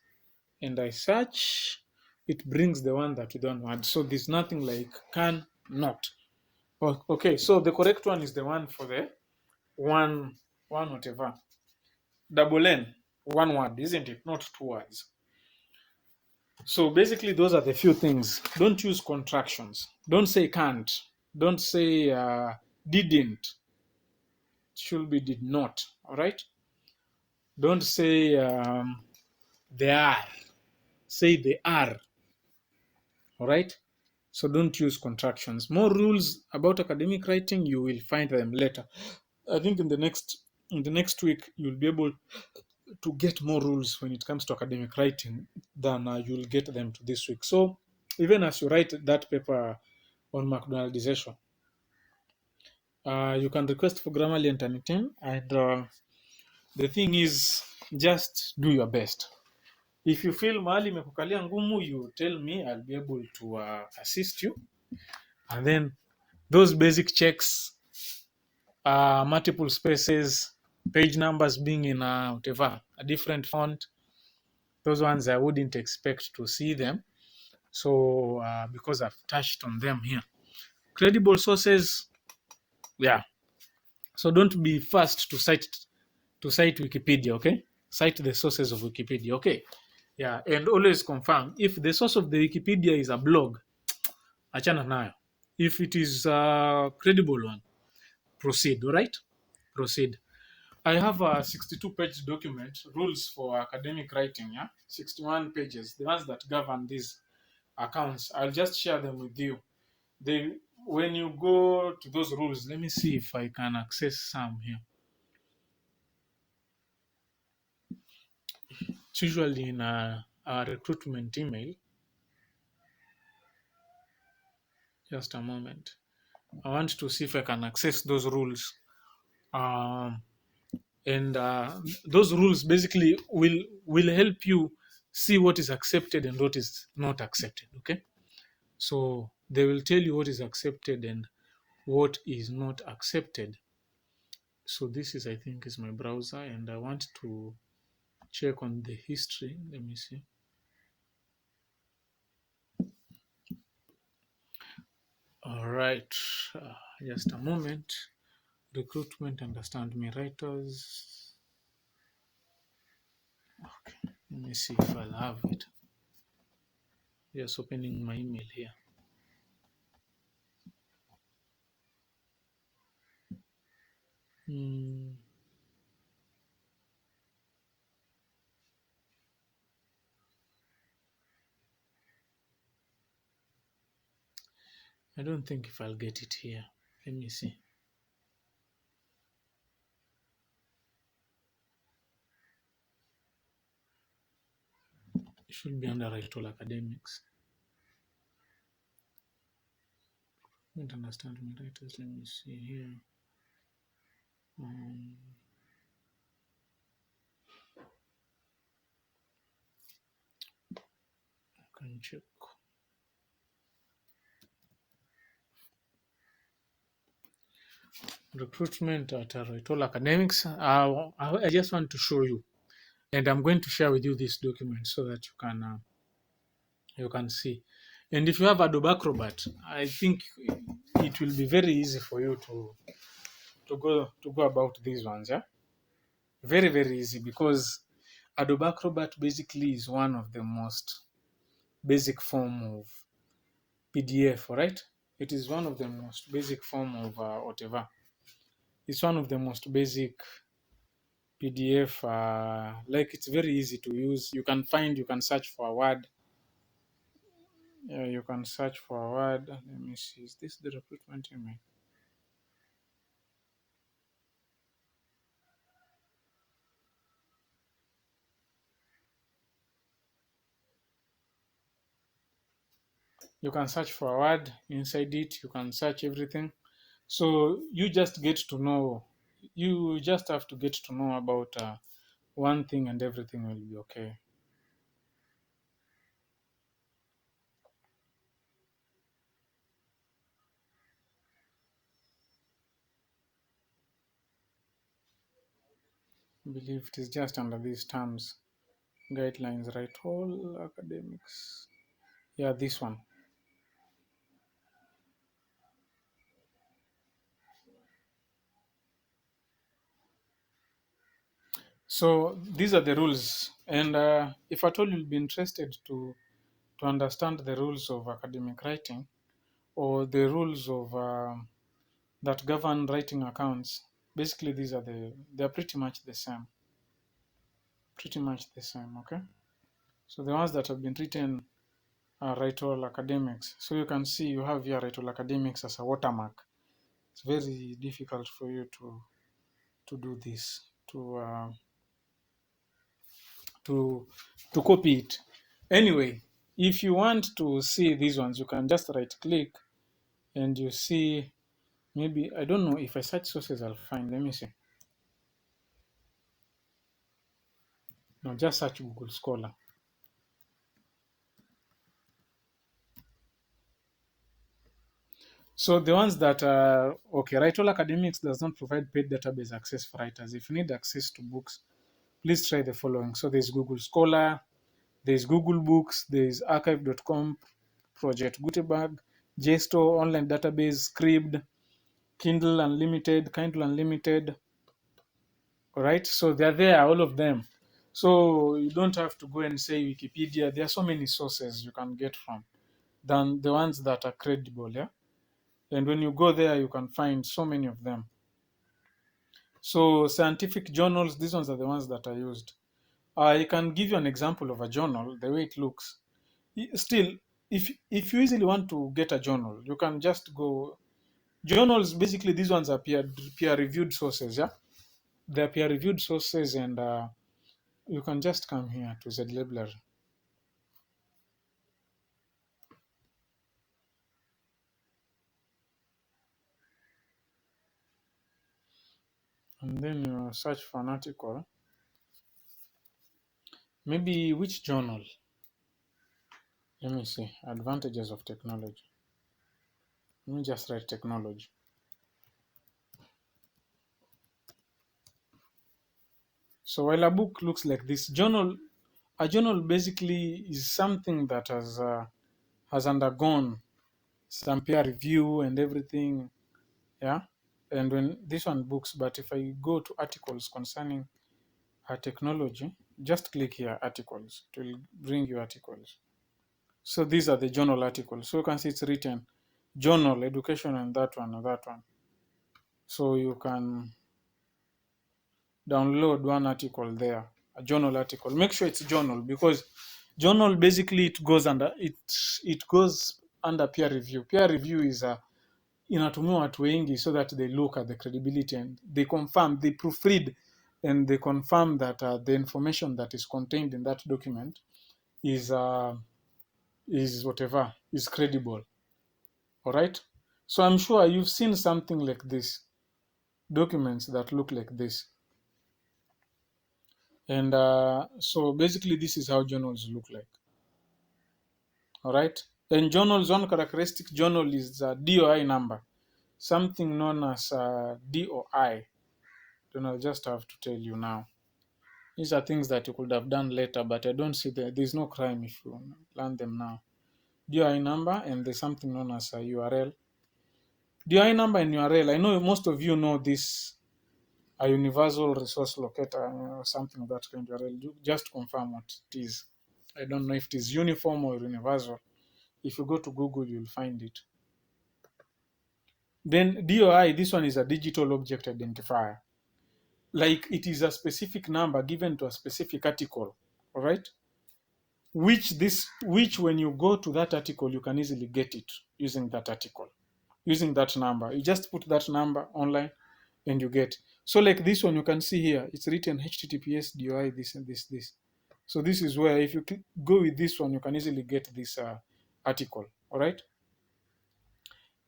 and I search, it brings the one that we don't want. So there's nothing like can not. Okay, so the correct one is the one for the one whatever. Double N, one word, isn't it? Not two words. So basically, those are the few things. Don't use contractions. Don't say can't. Don't say didn't. It should be did not. All right. Don't say they are. Say they are. All right. So don't use contractions. More rules about academic writing, you will find them later. I think in the next week you'll be able to get more rules when it comes to academic writing than you'll get them to this week. So even as you write that paper on McDonaldization, you can request for Grammarly and Turnitin, and the thing is just do your best. If you feel mahali imekukalia ngumu, you tell me, I'll be able to assist you. And then those basic checks, multiple spaces, page numbers being in whatever, a different font, those ones I wouldn't expect to see them. So because I've touched on them here. Credible sources, yeah. So don't be fast to cite Wikipedia, okay? Cite the sources of Wikipedia, okay? Yeah, and always confirm if the source of the Wikipedia is a blog, achana nayo. If it is a credible one, proceed, all right? Proceed. I have a 62-page document, rules for academic writing, yeah? 61 pages, the ones that govern these accounts. I'll just share them with you. When you go to those rules, let me see if I can access some here. It's usually in a recruitment email. Just a moment. I want to see if I can access those rules. Um, and those rules basically will help you see what is accepted and what is not accepted. Okay, so they will tell you what is accepted and what is not accepted. So this is, I think, is my browser, and I want to check on the history. Let me see. All right, just a moment. Recruitment, understand me, writers. Okay, let me see if I'll have it. Just opening my email here. Hmm, I don't think if I'll get it here. Let me see. It should be under Right All Academics. Don't understand me, writers. Let me see here. Um, I can check. Recruitment at Right All Academics. I just want to show you, and I'm going to share with you this document so that you can see. And if you have Adobe Acrobat, I think it will be very easy for you to go about these ones. Yeah, very very easy, because Adobe Acrobat basically is one of the most basic form of PDF, right? It is one of the most basic form of whatever. It's one of the most basic PDF. Like, it's very easy to use. You can search for a word. Yeah, you can search for a word. Let me see. Is this the recruitment email? You can search for a word inside it. You can search everything. So you just get to know. You just have to get to know about one thing, and everything will be okay. I believe it is just under these terms, guidelines, right? All academics. Yeah, this one. So these are the rules, and if at all you'll be interested to understand the rules of academic writing, or the rules of that govern writing accounts, basically they're pretty much the same. Pretty much the same, okay? So the ones that have been written are Right All Academics. So you can see you have here Right All Academics as a watermark. It's very difficult for you to do this, to to copy it. Anyway, if you want to see these ones, you can just right click and you see, maybe, I don't know, if I search sources I'll find. Let me see. No, just search Google Scholar. So the ones that are okay, Right All Academics does not provide paid database access for writers. If you need access to books, please try the following. So there's Google Scholar, there's Google Books, there's archive.com, Project Gutenberg, JSTOR, online database, Scribd, Kindle Unlimited, Kindle Unlimited. All right, so they're there, all of them. So you don't have to go and say Wikipedia. There are so many sources you can get from than the ones that are credible. Yeah, and when you go there, you can find so many of them. So scientific journals, these ones are the ones that are used. I can give you an example of a journal, the way it looks. Still, if you easily want to get a journal, you can just go. Journals, basically, these ones are peer reviewed sources. Yeah, they're peer reviewed sources, and you can just come here to ZLabler, and then you search for an article. Maybe which journal? Let me see. Advantages of technology. Let me just write technology. So while a book looks like this, a journal basically is something that has undergone some peer review and everything. Yeah. And when this one books, but if I go to articles concerning technology, just click here, articles. It will bring you articles. So these are the journal articles. So you can see it's written journal, education, and that one, and that one. So you can download one article there, a journal article. Make sure it's journal, because journal basically it goes under peer review. Peer review is inatumiwa watu wengi so that they look at the credibility and they confirm, they proofread, and they confirm that the information that is contained in that document is whatever is credible. All right. So I'm sure you've seen something like this, documents that look like this. And so basically this is how journals look like. All right. And journals, one characteristic journal is the DOI number, something known as DOI. Then I'll just have to tell you now. These are things that you could have done later, but I don't see there's no crime if you learn them now. DOI number, and there's something known as a URL. DOI number and URL, I know most of you know this, a universal resource locator or something of that kind. URL. Just confirm what it is. I don't know if it is uniform or universal. If you go to Google, you'll find it. Then DOI, this one is a digital object identifier. Like it is a specific number given to a specific article, all right? Which when you go to that article, you can easily get it using that article, using that number. You just put that number online and you get. So like this one, you can see here, it's written HTTPS DOI this and this. So this is where if you go with this one, you can easily get this article, all right?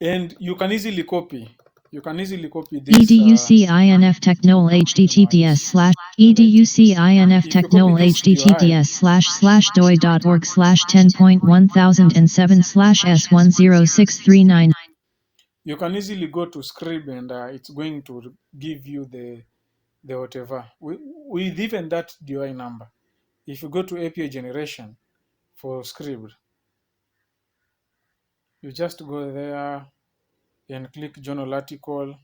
And you can easily copy. You can easily copy this. EDUCINF Technol HTTPS slash EDUCINF Technol HTTPS slash doi.org slash 10.1007 slash S10639. You can easily go to Scribe and it's going to give you the whatever with even that DOI number. If you go to API generation for Scribe, you just go there and click journal article.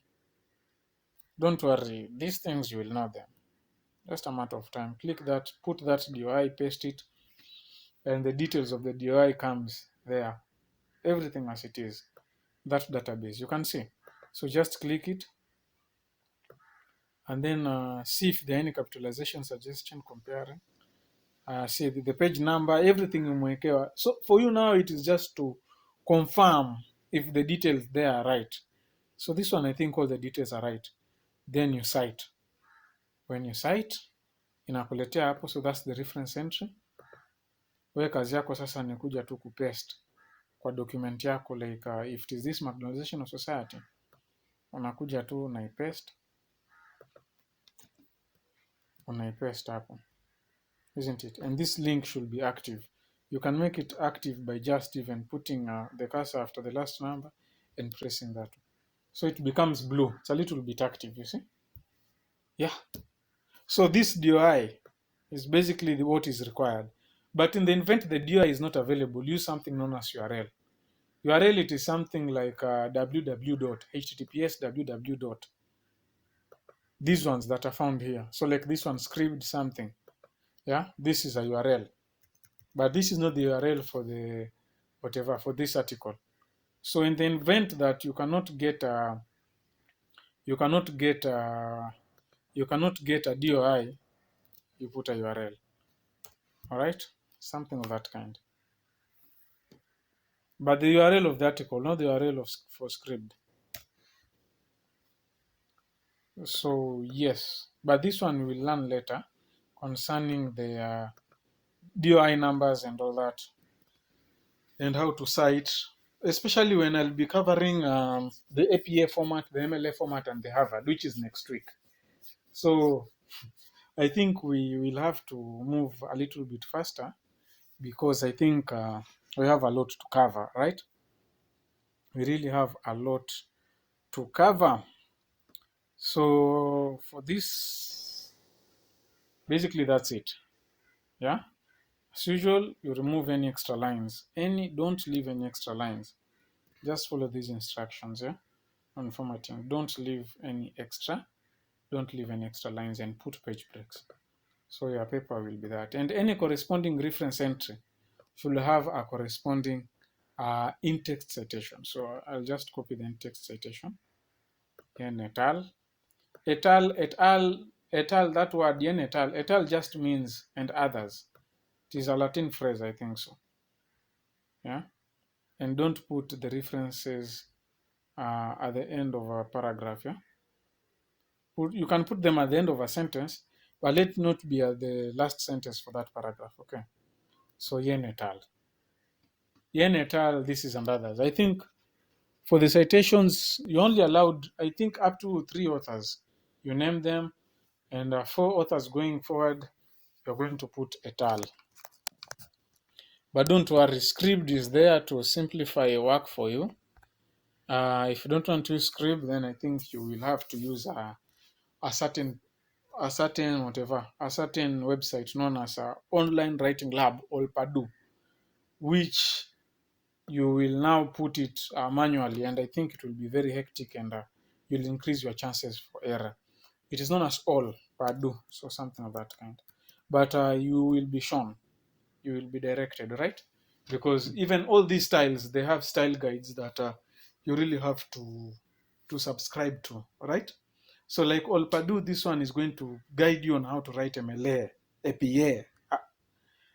Don't worry, these things you will know them. Just a matter of time. Click that, put that DOI, paste it, and the details of the DOI comes there. Everything as it is. That database, you can see. So just click it and then see if there are any capitalization suggestion comparing. See the page number, everything umwekewa. So for you now, it is just to confirm if the details there are right. So this one, I think all the details are right. Then you cite. When you cite, inakuletea hapo, so that's the reference entry. Wewe kazi yako sasa ni kuja tu kupaste kwa document yako, like if it is this McDonaldization of society, unakuja tu unaipaste hapo, isn't it? And this link should be active. You can make it active by just even putting the cursor after the last number and pressing that. So it becomes blue. It's a little bit active, you see? Yeah. So this DOI is basically what is required. But in the event the DOI is not available, use something known as URL. URL, it is something like www.https www. These ones that are found here. So like this one, script something. Yeah, this is a URL. But this is not the URL for the whatever for this article. So in the event that you cannot get a DOI, you put a URL. All right, something of that kind. But the URL of the article, not the URL for script. So yes, but this one we will learn later concerning the DOI numbers and all that, and how to cite, especially when I'll be covering the APA format, the MLA format, and the Harvard, which is next week. So I think we will have to move a little bit faster because I think we have a lot to cover, right? We really have a lot to cover. So for this, basically that's it. Yeah. As usual, you remove any extra lines. Don't leave any extra lines. Just follow these instructions. Yeah. on formatting. Don't leave any extra. Don't leave any extra lines and put page breaks. So your paper will be that. And any corresponding reference entry should have a corresponding in-text citation. So I'll just copy the in-text citation. Yen et al. Et al, et al, et al, that word yen et al just means and others. It is a Latin phrase, I think so. Yeah. And don't put the references at the end of a paragraph. Yeah. You can put them at the end of a sentence, but let not be at the last sentence for that paragraph. Okay. So yen et al. Yen et al. This is and others. I think for the citations, you only allowed, I think, up to 3 authors. You name them, and 4 authors going forward, you're going to put et al. But don't worry, Scribd is there to simplify work for you. If you don't want to use Scribd, then I think you will have to use a certain a certain website known as Online Writing Lab or Purdue, which you will now put it manually, and I think it will be very hectic, and you'll increase your chances for error. It is known as all Purdue, so something of that kind. But you will be shown, you will be directed, right? Because even all these styles, they have style guides that you really have to subscribe to, right? So like all Purdue, this one is going to guide you on how to write MLA, APA.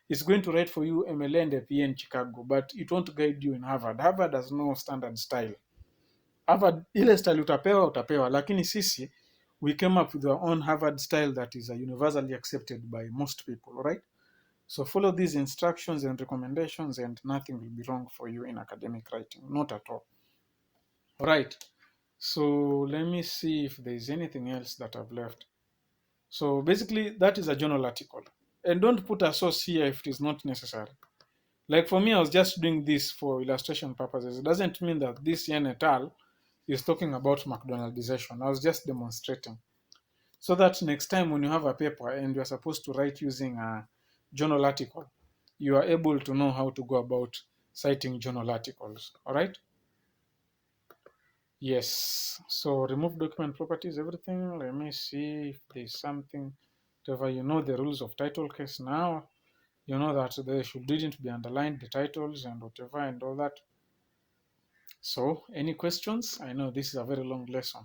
It's going to write for you MLA and APA in Chicago, but it won't guide you in Harvard. Harvard has no standard style. Harvard, ile style utapewa, lakini sisi, we came up with our own Harvard style that is universally accepted by most people, right? So follow these instructions and recommendations and nothing will be wrong for you in academic writing, not at all. All right. So let me see if there's anything else that I've left. So basically, that is a journal article. And don't put a source here if it is not necessary. Like for me, I was just doing this for illustration purposes. It doesn't mean that this Yen et al. Is talking about McDonaldization. I was just demonstrating. So that next time when you have a paper and you're supposed to write using a journal article, you are able to know how to go about citing journal articles. All right? Yes. So remove document properties, everything. Let me see if there's something. Whatever, you know the rules of title case now. You know that they shouldn't be underlined, the titles and whatever and all that. So any questions? I know this is a very long lesson,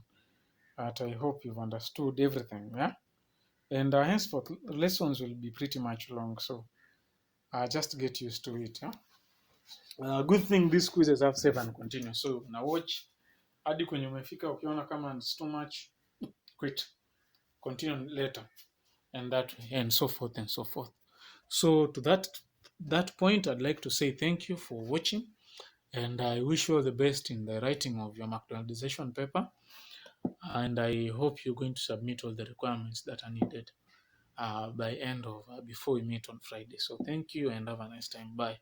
but I hope you've understood everything. Yeah. And henceforth, lessons will be pretty much long. So just get used to it. Yeah? Good thing these quizzes have save and continue. So now watch hadi kwenye umefika, ukiona kama it's too much, quit. Continue later. And that and so forth and so forth. So to that point, I'd like to say thank you for watching, and I wish you all the best in the writing of your McDonaldization paper. And I hope you're going to submit all the requirements that are needed by end of before we meet on Friday. So thank you and have a nice time. Bye.